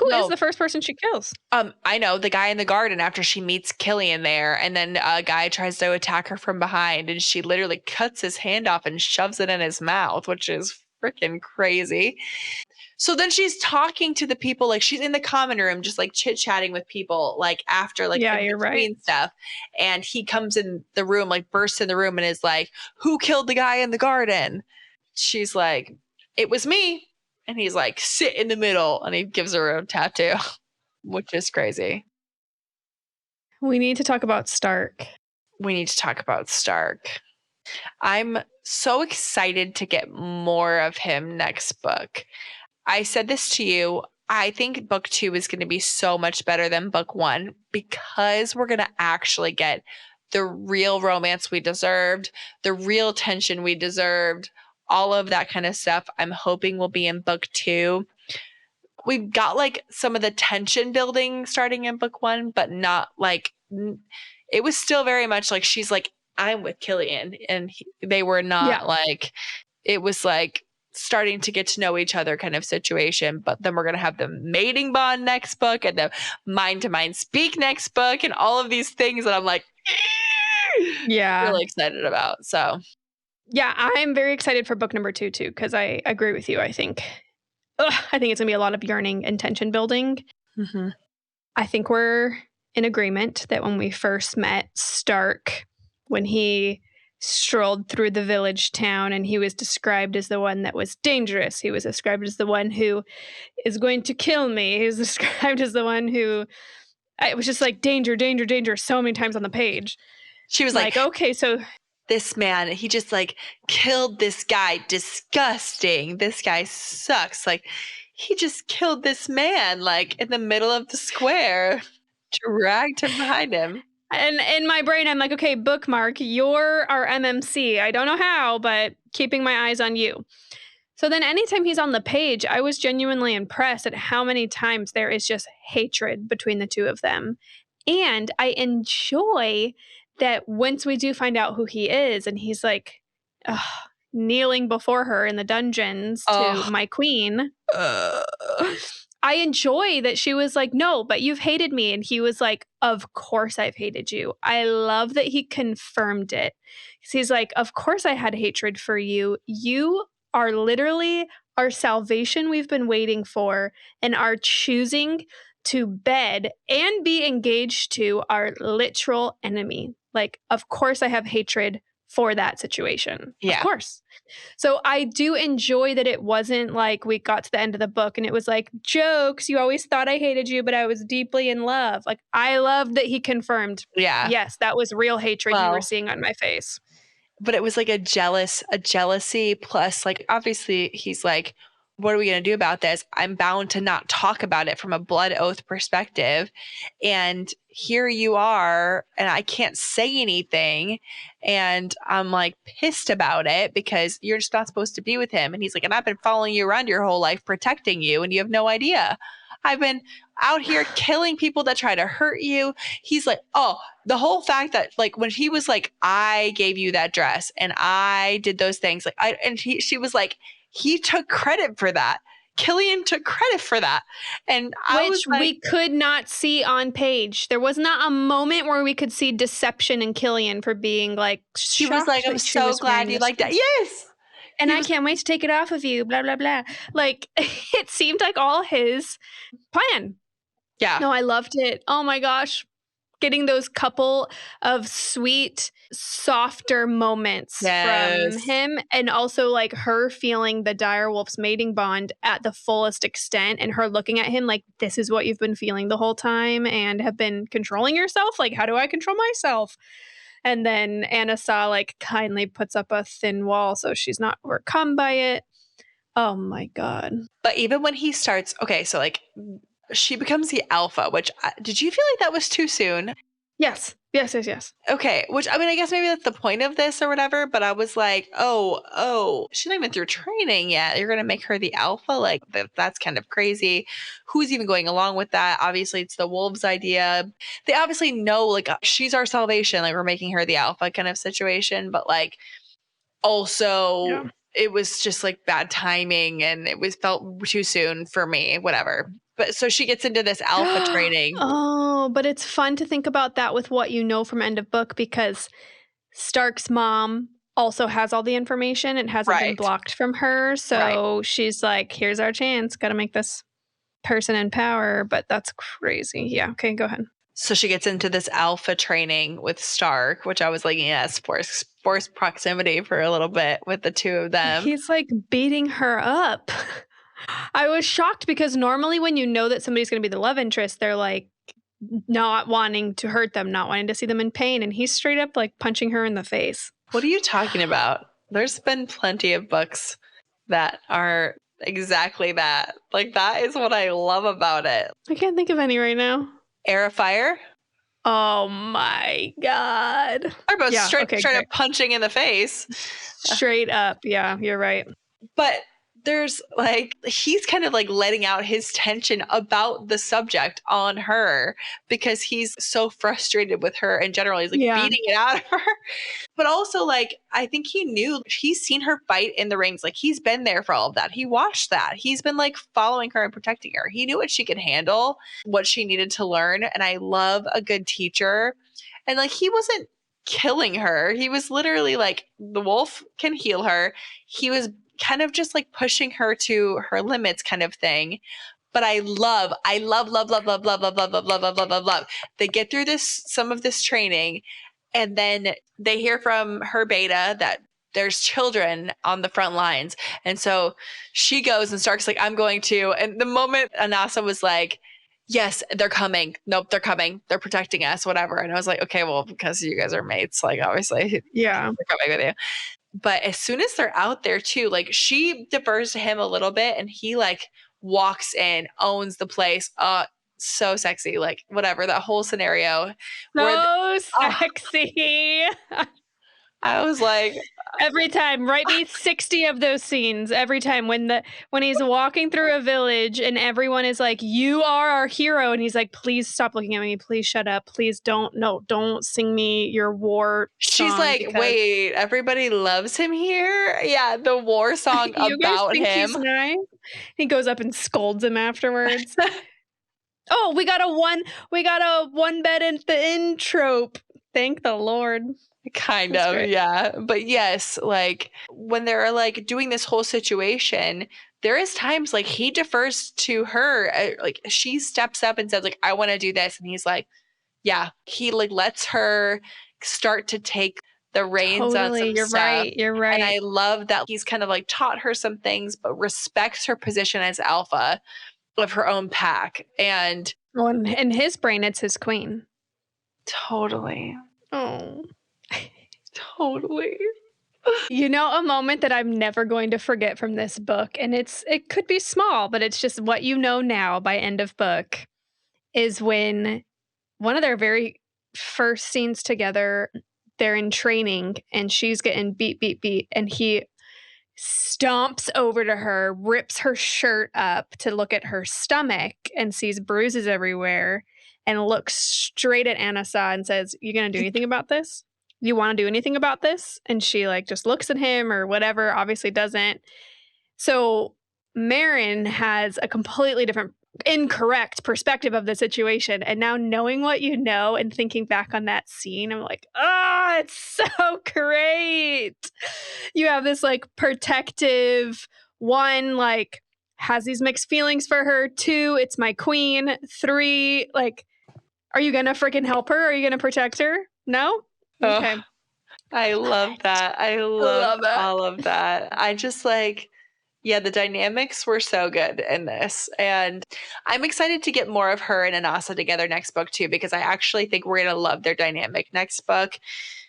is no. the first person she kills? I know, the guy in the garden after she meets Killian there, and then a guy tries to attack her from behind, and she literally cuts his hand off and shoves it in his mouth, which is freaking crazy. So then she's talking to the people, like she's in the common room, just like chit chatting with people, like after, like Yeah, in you're right. between stuff. And he comes in the room, like bursts in the room and is like, "Who killed the guy in the garden?" She's like, "It was me." And he's like, "Sit in the middle." And he gives her a tattoo, which is crazy. We need to talk about Stark. We need to talk about Stark. I'm so excited to get more of him next book. I said this to you. I think book 2 is going to be so much better than book 1 because we're going to actually get the real romance we deserved, the real tension we deserved, all of that kind of stuff. I'm hoping will be in book 2. We've got like some of the tension building starting in book 1, but not like it was still very much like she's like, "I'm with Killian," and they were not like, it was like starting to get to know each other kind of situation. But then we're going to have the mating bond next book and the mind to mind speak next book and all of these things that I'm like, really excited about. So yeah, I'm very excited for book number 2 too, because I agree with you. I think it's gonna be a lot of yearning and tension building. mm-hmm. I think we're in agreement that when we first met Stark, when he strolled through the village town and he was described as the one that was dangerous, he was described as the one who is going to kill me, he was described as the one who, it was just like danger, danger, danger so many times on the page. She was like, okay, so this man, he just like killed this guy. Disgusting. This guy sucks. Like, he just killed this man, like in the middle of the square, dragged him behind him. And in my brain, I'm like, okay, bookmark, you're our MMC. I don't know how, but keeping my eyes on you. So then anytime he's on the page, I was genuinely impressed at how many times there is just hatred between the two of them. And I enjoy that once we do find out who he is, and he's like kneeling before her in the dungeons to my queen. I enjoy that she was like, "No, but you've hated me." And he was like, "Of course I've hated you." I love that he confirmed it. He's like, "Of course I had hatred for you. You are literally our salvation we've been waiting for and are choosing to bed and be engaged to our literal enemy. Like, of course I have hatred for that situation. Yeah. Of course." So I do enjoy that it wasn't like we got to the end of the book and it was like, "Jokes, you always thought I hated you, but I was deeply in love." Like, I love that he confirmed, yes, that was real hatred you were seeing on my face. But it was like a jealousy plus, like, obviously he's like, "What are we going to do about this? I'm bound to not talk about it from a blood oath perspective. And here you are, and I can't say anything. And I'm like pissed about it because you're just not supposed to be with him." And he's like, "And I've been following you around your whole life, protecting you, and you have no idea. I've been out here killing people that try to hurt you." He's like, "Oh, the whole fact that like when he was like, I gave you that dress and I did those things." Like she was like, he took credit for that. Killian took credit for that. And I was like, we could not see on page. There was not a moment where we could see deception in Killian for being like, he was like, "I'm so glad you liked that." Yes. And I can't wait to take it off of you, blah, blah, blah. Like, it seemed like all his plan. Yeah. No, I loved it. Oh my gosh. Getting those couple of sweet, softer moments from him, and also like her feeling the direwolf's mating bond at the fullest extent, and her looking at him like, "This is what you've been feeling the whole time and have been controlling yourself? Like, how do I control myself?" And then Anasa like kindly puts up a thin wall so she's not overcome by it. Oh my God. But even when he starts, okay, so like she becomes the alpha, which did you feel like that was too soon? Yes. Yes, yes, yes. Okay, which I mean, I guess maybe that's the point of this or whatever, but I was like, oh, she's not even through training yet. You're gonna make her the alpha? Like that's kind of crazy. Who's even going along with that? Obviously, it's the wolves' idea. They obviously know like she's our salvation, like we're making her the alpha kind of situation, but like also Yeah. it was just like bad timing and it was felt too soon for me, whatever. But so she gets into this alpha training. Oh, but it's fun to think about that with what you know from end of book because Stark's mom also has all the information. It hasn't been Right. blocked from her. Right. So she's like, here's our chance. Got to make this person in power. But that's crazy. Yeah. Okay. Go ahead. So she gets into this alpha training with Stark, which I was like, yes, forced proximity for a little bit with the two of them. He's like beating her up. I was shocked because normally when you know that somebody's going to be the love interest, they're like not wanting to hurt them, not wanting to see them in pain. And he's straight up like punching her in the face. What are you talking about? There's been plenty of books that are exactly that. Like that is what I love about it. I can't think of any right now. Air of Fire. Oh my God. They're both Yeah, straight okay, up great. punching in the face. Straight up. Yeah, you're right. But there's like he's kind of like letting out his tension about the subject on her because he's so frustrated with her in general. He's like Yeah. beating it out of her. But also like I think he knew he's seen her fight in the rings. Like he's been there for all of that. He watched that. He's been like following her and protecting her. He knew what she could handle, what she needed to learn. And I love a good teacher. And like he wasn't killing her. He was literally like the wolf can heal her. He was kind of just like pushing her to her limits kind of thing. But I love, love, love, love, love, love, love, love, love, love, love, love, love, love. They get through some of this training, and then they hear from her beta that there's children on the front lines. And so she goes and Stark's like, I'm going to. And the moment Anasa was like, yes, they're coming. Nope, they're coming. They're protecting us, whatever. And I was like, okay, well, because you guys are mates, like obviously Yeah. they're coming with you. But as soon as they're out there too, like she defers to him a little bit and he like walks in, owns the place. So sexy. Like whatever, that whole scenario. So sexy. I was like, Every time, write me 60 of those scenes. Every time when he's walking through a village and everyone is like, "You are our hero," and he's like, "Please stop looking at me. Please shut up. Please don't sing me your war she's song." like, Because wait, everybody loves him here? Yeah, the war song you guys about think him. he's nice. He goes up and scolds him afterwards. Oh, we got a one bed in the inn trope. Thank the Lord. Kind That's of, great. yeah. But yes, like when they're like doing this whole situation, there is times like he defers to her, like she steps up and says like I want to do this and he's like, yeah, he like lets her start to take the reins on some Totally. You're stuff. right. You're And right. I love that he's kind of like taught her some things but respects her position as alpha of her own pack. And Well, in his brain, it's his queen. totally, Oh. totally. You know, a moment that I'm never going to forget from this book, and it could be small, but it's just what you know now by end of book, is when one of their very first scenes together, they're in training and she's getting beat, and he stomps over to her, rips her shirt up to look at her stomach and sees bruises everywhere, and looks straight at Anasa and says, "You gonna do anything about this? You wanna do anything about this?" And she like just looks at him or whatever, obviously doesn't. So Marin has a completely different incorrect perspective of the situation. And now knowing what you know and thinking back on that scene, I'm like, oh, it's so great. You have this like protective one, like has these mixed feelings for her. Two, it's my queen. Three, like, are you gonna freaking help her? Are you gonna protect her? No? Okay. Oh, I love that. I Love loved that. all of that. I just like, yeah, the dynamics were so good in this. And I'm excited to get more of her and Anasa together next book too, because I actually think we're going to love their dynamic next book.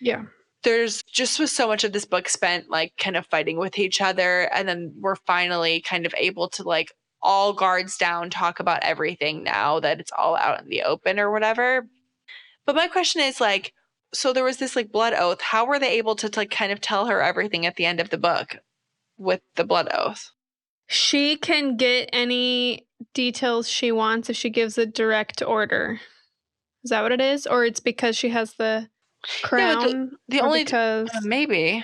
Yeah. There's just was so much of this book spent like kind of fighting with each other. And then we're finally kind of able to like all guards down, talk about everything now that it's all out in the open or whatever. But my question is like, so there was this like blood oath. How were they able to like kind of tell her everything at the end of the book with the blood oath? She can get any details she wants if she gives a direct order. Is that what it is? Or it's because she has the Yeah, but crown? the Or only because maybe.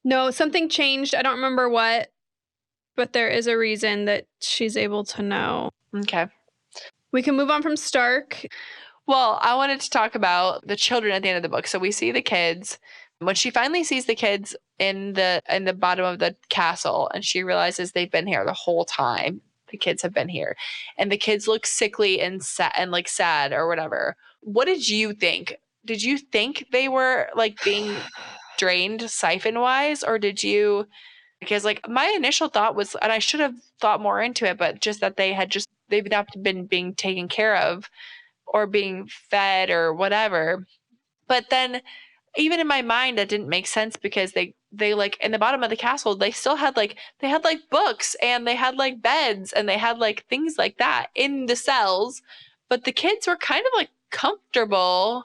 No, something changed. I don't remember what, but there is a reason that she's able to know. Okay. We can move on from Stark. Well, I wanted to talk about the children at the end of the book. So we see the kids. When she finally sees the kids in the bottom of the castle and she realizes they've been here the whole time. The kids have been here. And the kids look sickly and like sad or whatever. What did you think? Did you think they were like being drained siphon wise, or did you, because like my initial thought was, and I should have thought more into it, but just that they've not been being taken care of or being fed or whatever. But then even in my mind that didn't make sense because they like in the bottom of the castle they still had like they had like books and they had like beds and they had like things like that in the cells, but the kids were kind of like comfortable,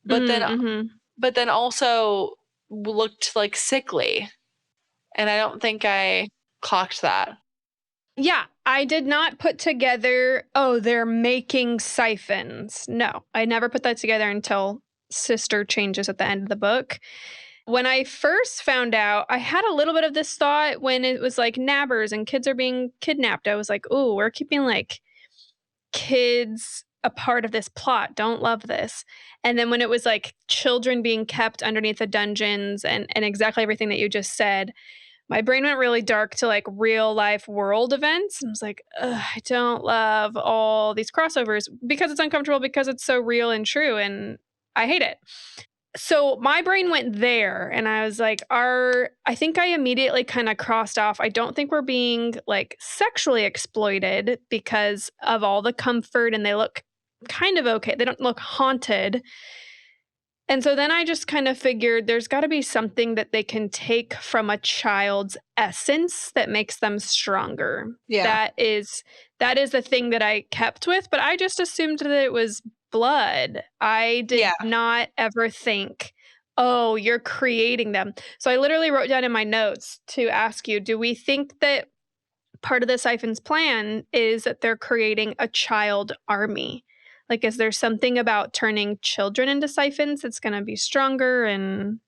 but then Mm-hmm. also looked like sickly, and I don't think I clocked that. Yeah, I did not put together, oh, they're making siphons. No, I never put that together until Sister changes at the end of the book. When I first found out, I had a little bit of this thought when it was like nabbers and kids are being kidnapped. I was like, "Ooh, we're keeping like kids a part of this plot. Don't love this." And then when it was like children being kept underneath the dungeons and exactly everything that you just said, my brain went really dark to like real life world events. And I was like, "Ugh, I don't love all these crossovers because it's uncomfortable, because it's so real and true. And I hate it." So my brain went there and I was like, I think I immediately kind of crossed off. I don't think we're being like sexually exploited because of all the comfort and they look kind of okay. They don't look haunted. And so then I just kind of figured there's got to be something that they can take from a child's essence that makes them stronger. Yeah. That is the thing that I kept with, but I just assumed that it was blood. I did Yeah. not ever think, "Oh, you're creating them." So I literally wrote down in my notes to ask you, do we think that part of the Siphon's plan is that they're creating a child army? Like, is there something about turning children into siphons that's gonna be stronger and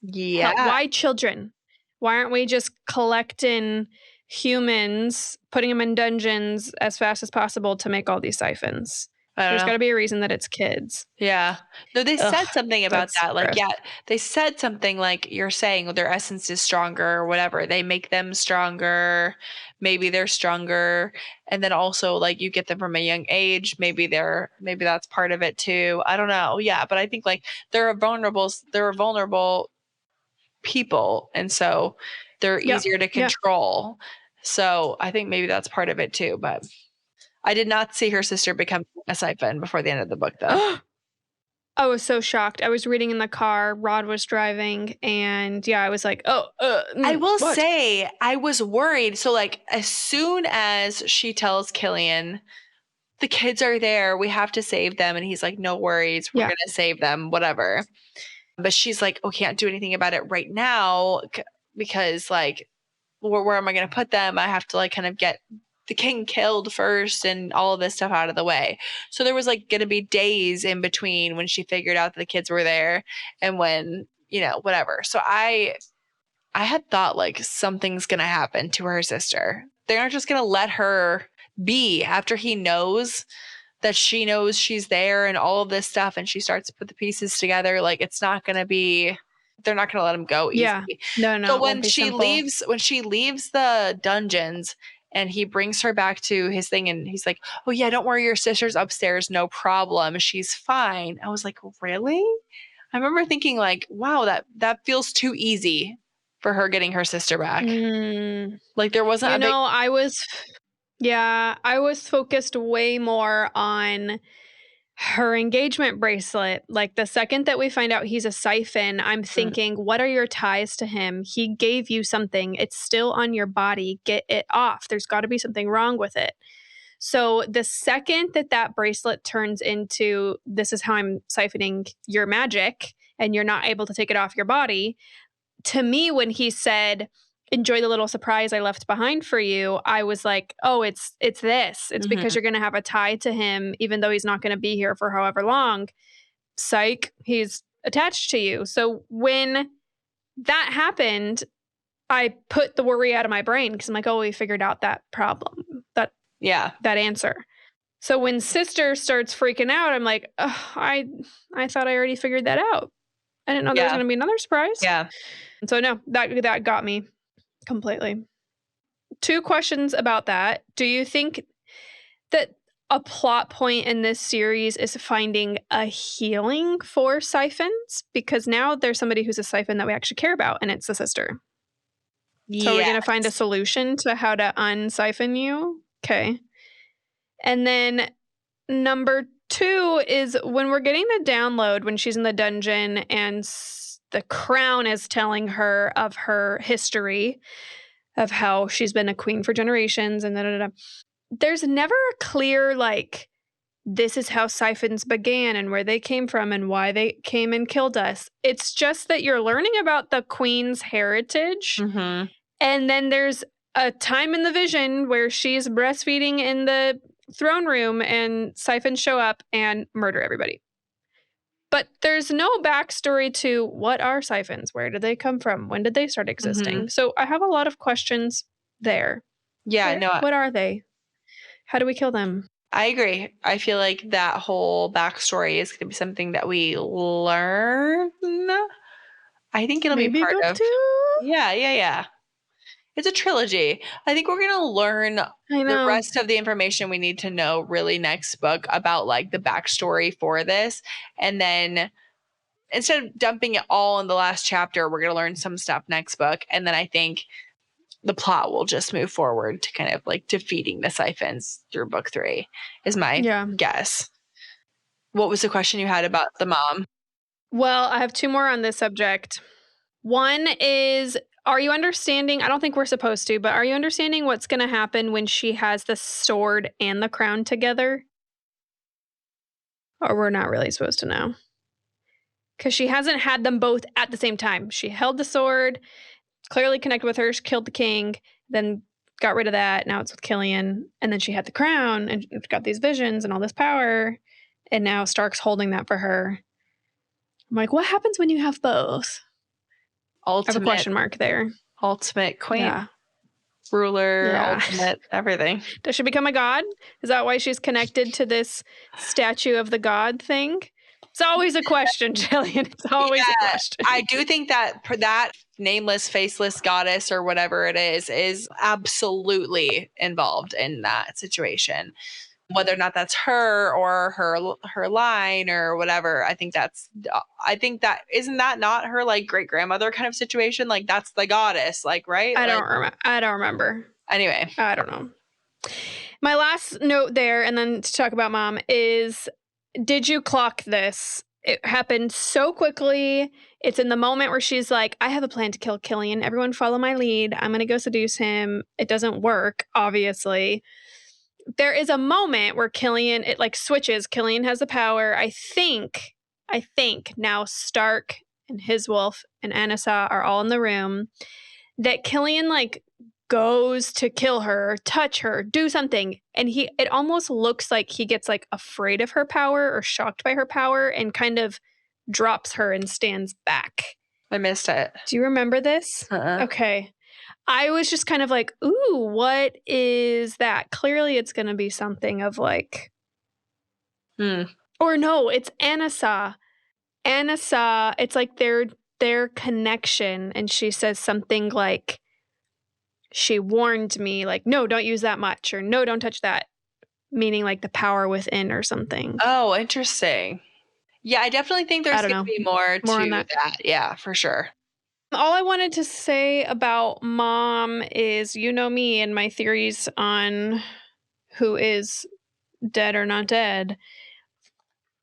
help? Yeah. Why children? Why aren't we just collecting humans, putting them in dungeons as fast as possible to make all these siphons? I don't There's know. gotta be a reason that it's kids. Yeah. No, they said Ugh, something about that's that. Like, gross. yeah, they said something like you're saying their essence is stronger or whatever. They make them stronger. Maybe they're stronger. And then also like you get them from a young age. Maybe that's part of it too. I don't know. Yeah. But I think like they're a vulnerable people. And so they're Yep, easier to yep. control. So I think maybe that's part of it too. But I did not see her sister become a siphon before the end of the book though. I was so shocked. I was reading in the car, Rod was driving, and yeah, I was like, "Oh, I will what?" say I was worried. So like as soon as she tells Killian, the kids are there, we have to save them, and he's like, no worries, we're Yeah. gonna save them, whatever. But she's like, oh, can't do anything about it right now because like where am I gonna put them? I have to like kind of get the king killed first and all of this stuff out of the way. So there was like gonna be days in between when she figured out that the kids were there and when, whatever. So I had thought like something's gonna happen to her sister. They aren't just gonna let her be after he knows that she knows she's there and all of this stuff, and she starts to put the pieces together. Like it's not gonna be. They're not gonna let him go Yeah. easy. No, no, So it won't be simple. when she leaves the dungeons and he brings her back to his thing and he's like, "Oh yeah, don't worry, your sister's upstairs, no problem. She's fine." I was like, "Really?" I remember thinking like, "Wow, that feels too easy for her getting her sister back." Mm. Like there wasn't You a big. know, I was focused way more on her engagement bracelet. Like, the second that we find out he's a siphon, I'm Mm, thinking, "What are your ties to him? He gave you something. It's still on your body. Get it off. There's gotta be something wrong with it." So the second that bracelet turns into, this is how I'm siphoning your magic, and you're not able to take it off your body, to me, when he said, enjoy the little surprise I left behind for you, I was like, oh, it's this. It's because you're going to have a tie to him, even though he's not going to be here for however long. Psych, he's attached to you. So when that happened, I put the worry out of my brain because I'm like, oh, we figured out that problem, that answer. So when sister starts freaking out, I'm like, oh, I thought I already figured that out. I didn't know there was going to be another surprise. Yeah. And so no, that got me completely. 2 questions about that. Do you think that a plot point in this series is finding a healing for siphons? Because now there's somebody who's a siphon that we actually care about, and it's the sister. So we're going to find a solution to how to unsiphon you? Okay. And then number 2 is when we're getting the download, when she's in the dungeon and the crown is telling her of her history, of how she's been a queen for generations and da. There's never a clear, like, this is how siphons began and where they came from and why they came and killed us. It's just that you're learning about the queen's heritage. Mm-hmm. And then there's a time in the vision where she's breastfeeding in the throne room and siphons show up and murder everybody. But there's no backstory to what are siphons? Where did they come from? When did they start existing? Mm-hmm. So I have a lot of questions there. Yeah, no. What are they? How do we kill them? I agree. I feel like that whole backstory is going to be something that we learn. I think it'll Maybe be part book of. 2? Yeah. It's a trilogy. I think we're going to learn the rest of the information we need to know really next book about like the backstory for this. And then instead of dumping it all in the last chapter, we're going to learn some stuff next book. And then I think the plot will just move forward to kind of like defeating the siphons through book 3 is my guess. What was the question you had about the mom? Well, I have 2 more on this subject. One is, are you understanding? I don't think we're supposed to, but are you understanding what's going to happen when she has the sword and the crown together? Or we're not really supposed to know? Because she hasn't had them both at the same time. She held the sword, clearly connected with her, she killed the king, then got rid of that. Now it's with Killian. And then she had the crown and got these visions and all this power. And now Stark's holding that for her. I'm like, what happens when you have both? I have a question mark there. Ultimate queen. Ruler, ultimate, everything. Does she become a god? Is that why she's connected to this statue of the god thing? It's always a question, Jillian. It's always a question. I do think that nameless, faceless goddess or whatever it is absolutely involved in that situation. Whether or not that's her or her line or whatever, I think that isn't that not her like great grandmother kind of situation? Like that's the goddess, like, right? I don't remember. Anyway, I don't know. My last note there, and then to talk about mom, is, did you clock this? It happened so quickly. It's in the moment where she's like, I have a plan to kill Killian. Everyone follow my lead. I'm going to go seduce him. It doesn't work, obviously. There is a moment where Killian, it like switches. Killian has the power. I think now Stark and his wolf and Anissa are all in the room, that Killian like goes to kill her, touch her, do something. And it almost looks like he gets like afraid of her power or shocked by her power and kind of drops her and stands back. I missed it. Do you remember this? Okay. I was just kind of like, ooh, what is that? Clearly it's going to be something of like, or no, it's Anissa. Anissa, it's like their connection. And she says something like, she warned me, like, no, don't use that much, or no, don't touch that. Meaning like the power within or something. Oh, interesting. Yeah, I definitely think there's going to be more to that. Yeah, for sure. All I wanted to say about mom is, you know me and my theories on who is dead or not dead.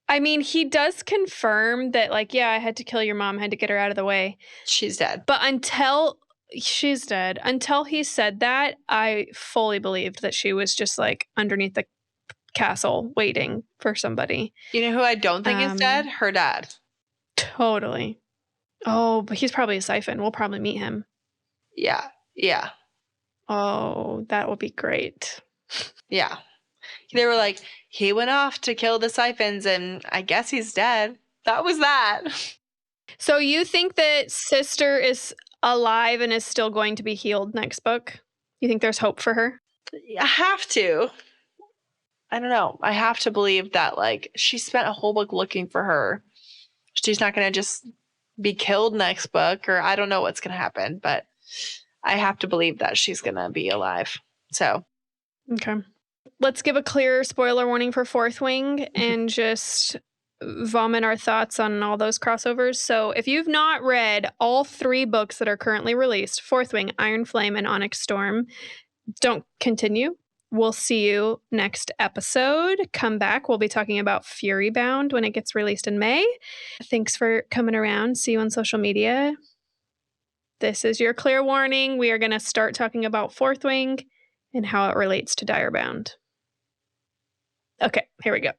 I mean, he does confirm that, like, yeah, I had to kill your mom, I had to get her out of the way. She's dead. But until She's dead. Until he said that, I fully believed that she was just, like, underneath the castle waiting for somebody. You know who I don't think is dead? Um, Her dad. totally. Oh, but he's probably a siphon. We'll probably meet him. Yeah. Yeah. Oh, that would be great. Yeah. They were like, he went off to kill the siphons and I guess he's dead. That was that. So you think that sister is alive and is still going to be healed next book? You think there's hope for her? I have to. I don't know. I have to believe that, like, she spent a whole book looking for her. She's not going to just be killed next book, or I don't know what's going to happen, but I have to believe that she's going to be alive. So, Okay. Let's give a clear spoiler warning for Fourth Wing and just vomit our thoughts on all those crossovers. So, if you've not read all 3 books that are currently released, Fourth Wing, Iron Flame, and Onyx Storm, don't continue. We'll see you next episode. Come back. We'll be talking about Fury Bound when it gets released in May. Thanks for coming around. See you on social media. This is your clear warning. We are going to start talking about Fourth Wing and how it relates to Direbound. Okay, here we go.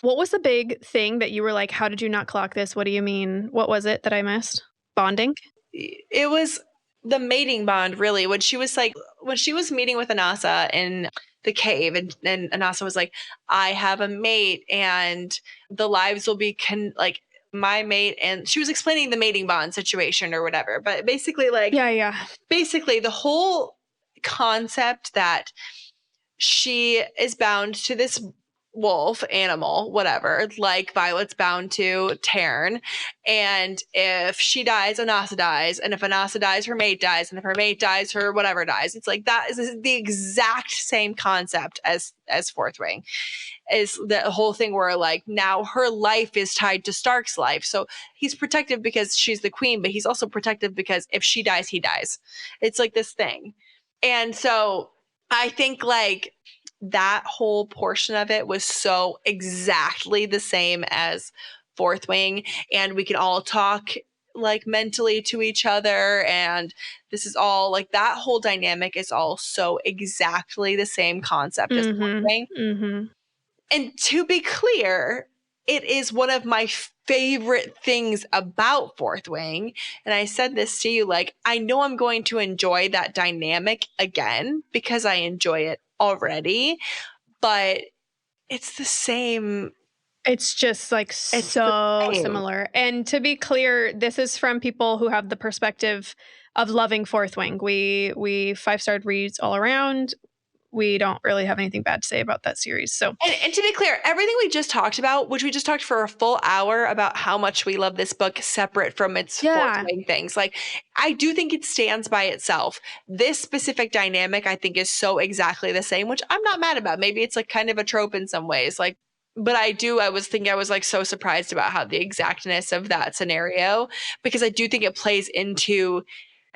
What was the big thing that you were like, how did you not clock this? What do you mean? What was it that I missed? Bonding? it was the mating bond, really. When she was meeting with Anasa in the cave, and Anasa was like, I have a mate, and the lives will be like my mate, and she was explaining the mating bond situation or whatever. But basically, like, basically the whole concept that she is bound to this wolf animal, whatever, like Violet's bound to Tarn. And if she dies, Anasa dies. And if Anasa dies, her mate dies. And if her mate dies, her whatever dies. It's like that is the exact same concept as Fourth Wing. Is the whole thing where, like, now her life is tied to Stark's life. So he's protective because she's the queen, but he's also protective because if she dies, he dies. It's like this thing. And so I think, like, that whole portion of it was so exactly the same as Fourth Wing, and we can all talk like mentally to each other, and this is all like that whole dynamic is all so exactly the same concept as Fourth Wing. And to be clear, it is one of my favorite things about Fourth Wing. And I said this to you, like, I know I'm going to enjoy that dynamic again because I enjoy it already, but it's the same. It's just like so similar. And to be clear, this is from people who have the perspective of loving Fourth Wing. We 5-starred reads all around. We don't really have anything bad to say about that series. So, and to be clear, everything we just talked about, which we just talked for a full hour about how much we love this book separate from its Fourth Wing things. Like, I do think it stands by itself. This specific dynamic, I think, is so exactly the same, which I'm not mad about. Maybe it's like kind of a trope in some ways. Like, but I was like so surprised about how the exactness of that scenario, because I do think it plays into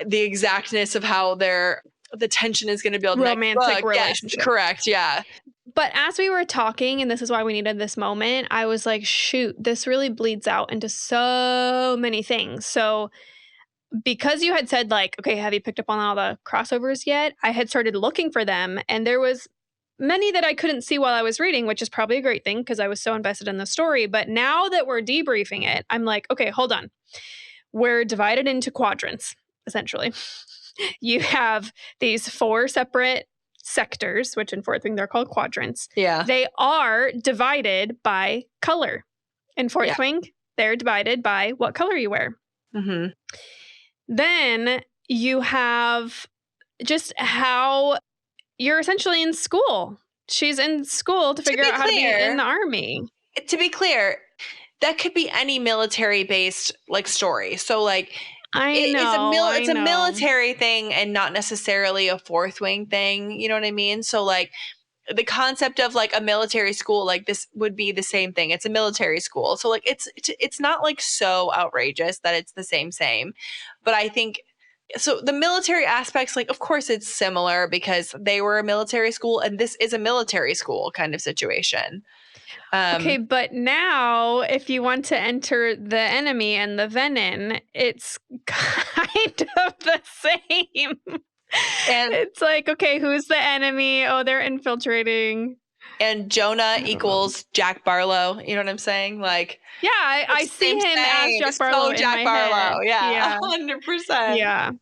the exactness of how the tension is going to build romantic relationship. Yes, correct. Yeah. But as we were talking, and this is why we needed this moment, I was like, shoot, this really bleeds out into so many things. So because you had said, like, okay, have you picked up on all the crossovers yet? I had started looking for them, and there was many that I couldn't see while I was reading, which is probably a great thing because I was so invested in the story. But now that we're debriefing it, I'm like, okay, hold on. We're divided into quadrants, essentially. You have these 4 separate sectors, which in Fourth Wing they're called quadrants. Yeah. They are divided by color. In Fourth Wing, they're divided by what color you wear. Mm-hmm. Then you have just how you're essentially in school. She's in school to figure out how to be in the army. To be clear, that could be any military-based like story. So like it's a military thing and not necessarily a Fourth Wing thing. You know what I mean? So like the concept of like a military school, like this would be the same thing. It's a military school. So like it's not like so outrageous that it's the same. But I think so the military aspects, like, of course it's similar because they were a military school and this is a military school kind of situation. Okay, Um, but now if you want to enter the enemy and the venom, it's kind of the same. and It's like, okay, who's the enemy? Oh, they're infiltrating. and Jonah I don't know. equals Jack Barlow. You know what I'm saying? Like Yeah, I it's see same him as thing. Jack It's Barlow so in Jack my Barlow. head. Yeah, Yeah. 100%. Yeah.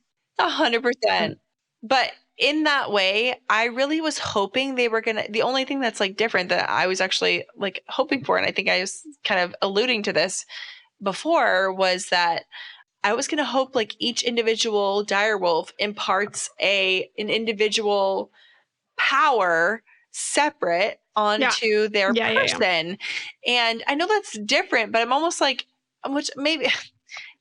100%. But in that way, I really was hoping they were gonna. The only thing that's like different that I was actually like hoping for, and I think I was kind of alluding to this before, was that I was gonna hope like each individual direwolf imparts an individual power separate Yeah. onto their Yeah, yeah, yeah. person. And I know that's different, but I'm almost like, which maybe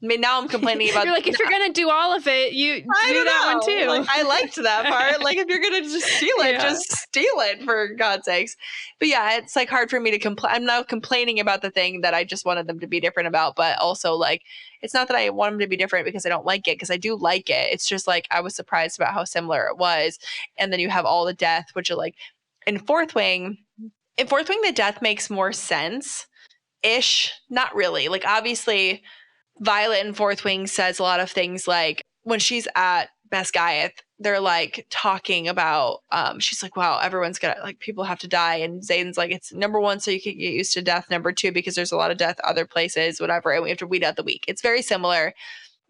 now I'm complaining about. You're like, if you're gonna do all of it, you I do that one don't know. Like too. I liked that part. Like if you're gonna just steal it, Yeah. just steal it for God's sakes. But yeah, it's like hard for me to complain. I'm not complaining about the thing that I just wanted them to be different about, but also like it's not that I want them to be different because I don't like it, because I do like it. It's just like I was surprised about how similar it was. And then you have all the death, which are like in Fourth Wing. In Fourth Wing, the death makes more sense ish. Not really. Like obviously Violet in Fourth Wing says a lot of things, like when she's at Basgiath, they're like talking about, she's like, wow, everyone's gonna, like, people have to die. And Zayden's like, it's number one, so you can get used to death. Number two, because there's a lot of death other places, whatever. And we have to weed out the weak. It's very similar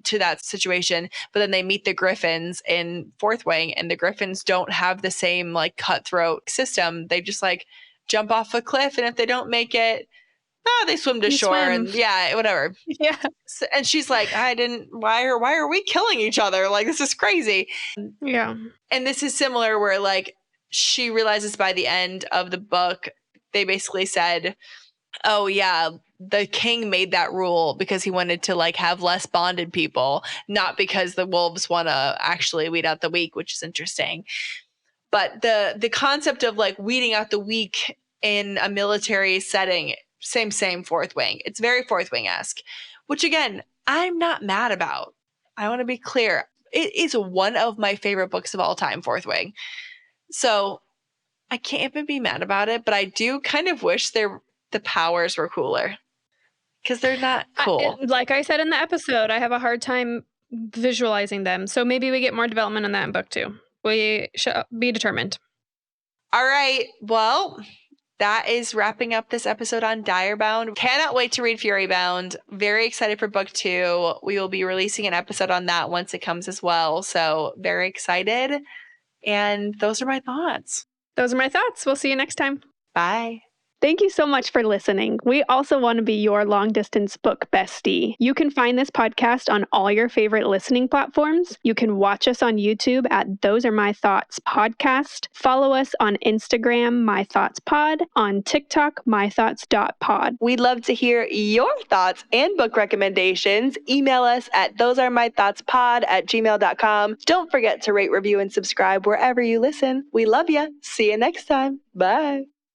to that situation. But then they meet the Griffins in Fourth Wing, and the Griffins don't have the same like cutthroat system. They just like jump off a cliff. And if they don't make it, they swim to You shore swim. and yeah, whatever. Yeah. And she's like, why are we killing each other? Like, this is crazy. Yeah. And this is similar where like she realizes by the end of the book, they basically said, oh yeah, the king made that rule because he wanted to like have less bonded people, not because the wolves want to actually weed out the weak, which is interesting. But the concept of like weeding out the weak in a military setting, same Fourth Wing. It's very Fourth Wing-esque, which again, I'm not mad about. I want to be clear. It is one of my favorite books of all time, Fourth Wing. So I can't even be mad about it, but I do kind of wish the powers were cooler because they're not cool. Like I said in the episode, I have a hard time visualizing them. So maybe we get more development on that in book 2. We should be determined. All right. Well, that is wrapping up this episode on Direbound. Cannot wait to read Furybound. Very excited for book 2. We will be releasing an episode on that once it comes as well. So very excited. And those are my thoughts. Those are my thoughts. We'll see you next time. Bye. Thank you so much for listening. We also want to be your long distance book bestie. You can find this podcast on all your favorite listening platforms. You can watch us on YouTube at Those Are My Thoughts Podcast. Follow us on Instagram, My Thoughts Pod, on TikTok, mythoughts.pod. We'd love to hear your thoughts and book recommendations. Email us at thosearemythoughtspod@gmail.com. Don't forget to rate, review, and subscribe wherever you listen. We love you. See you next time. Bye.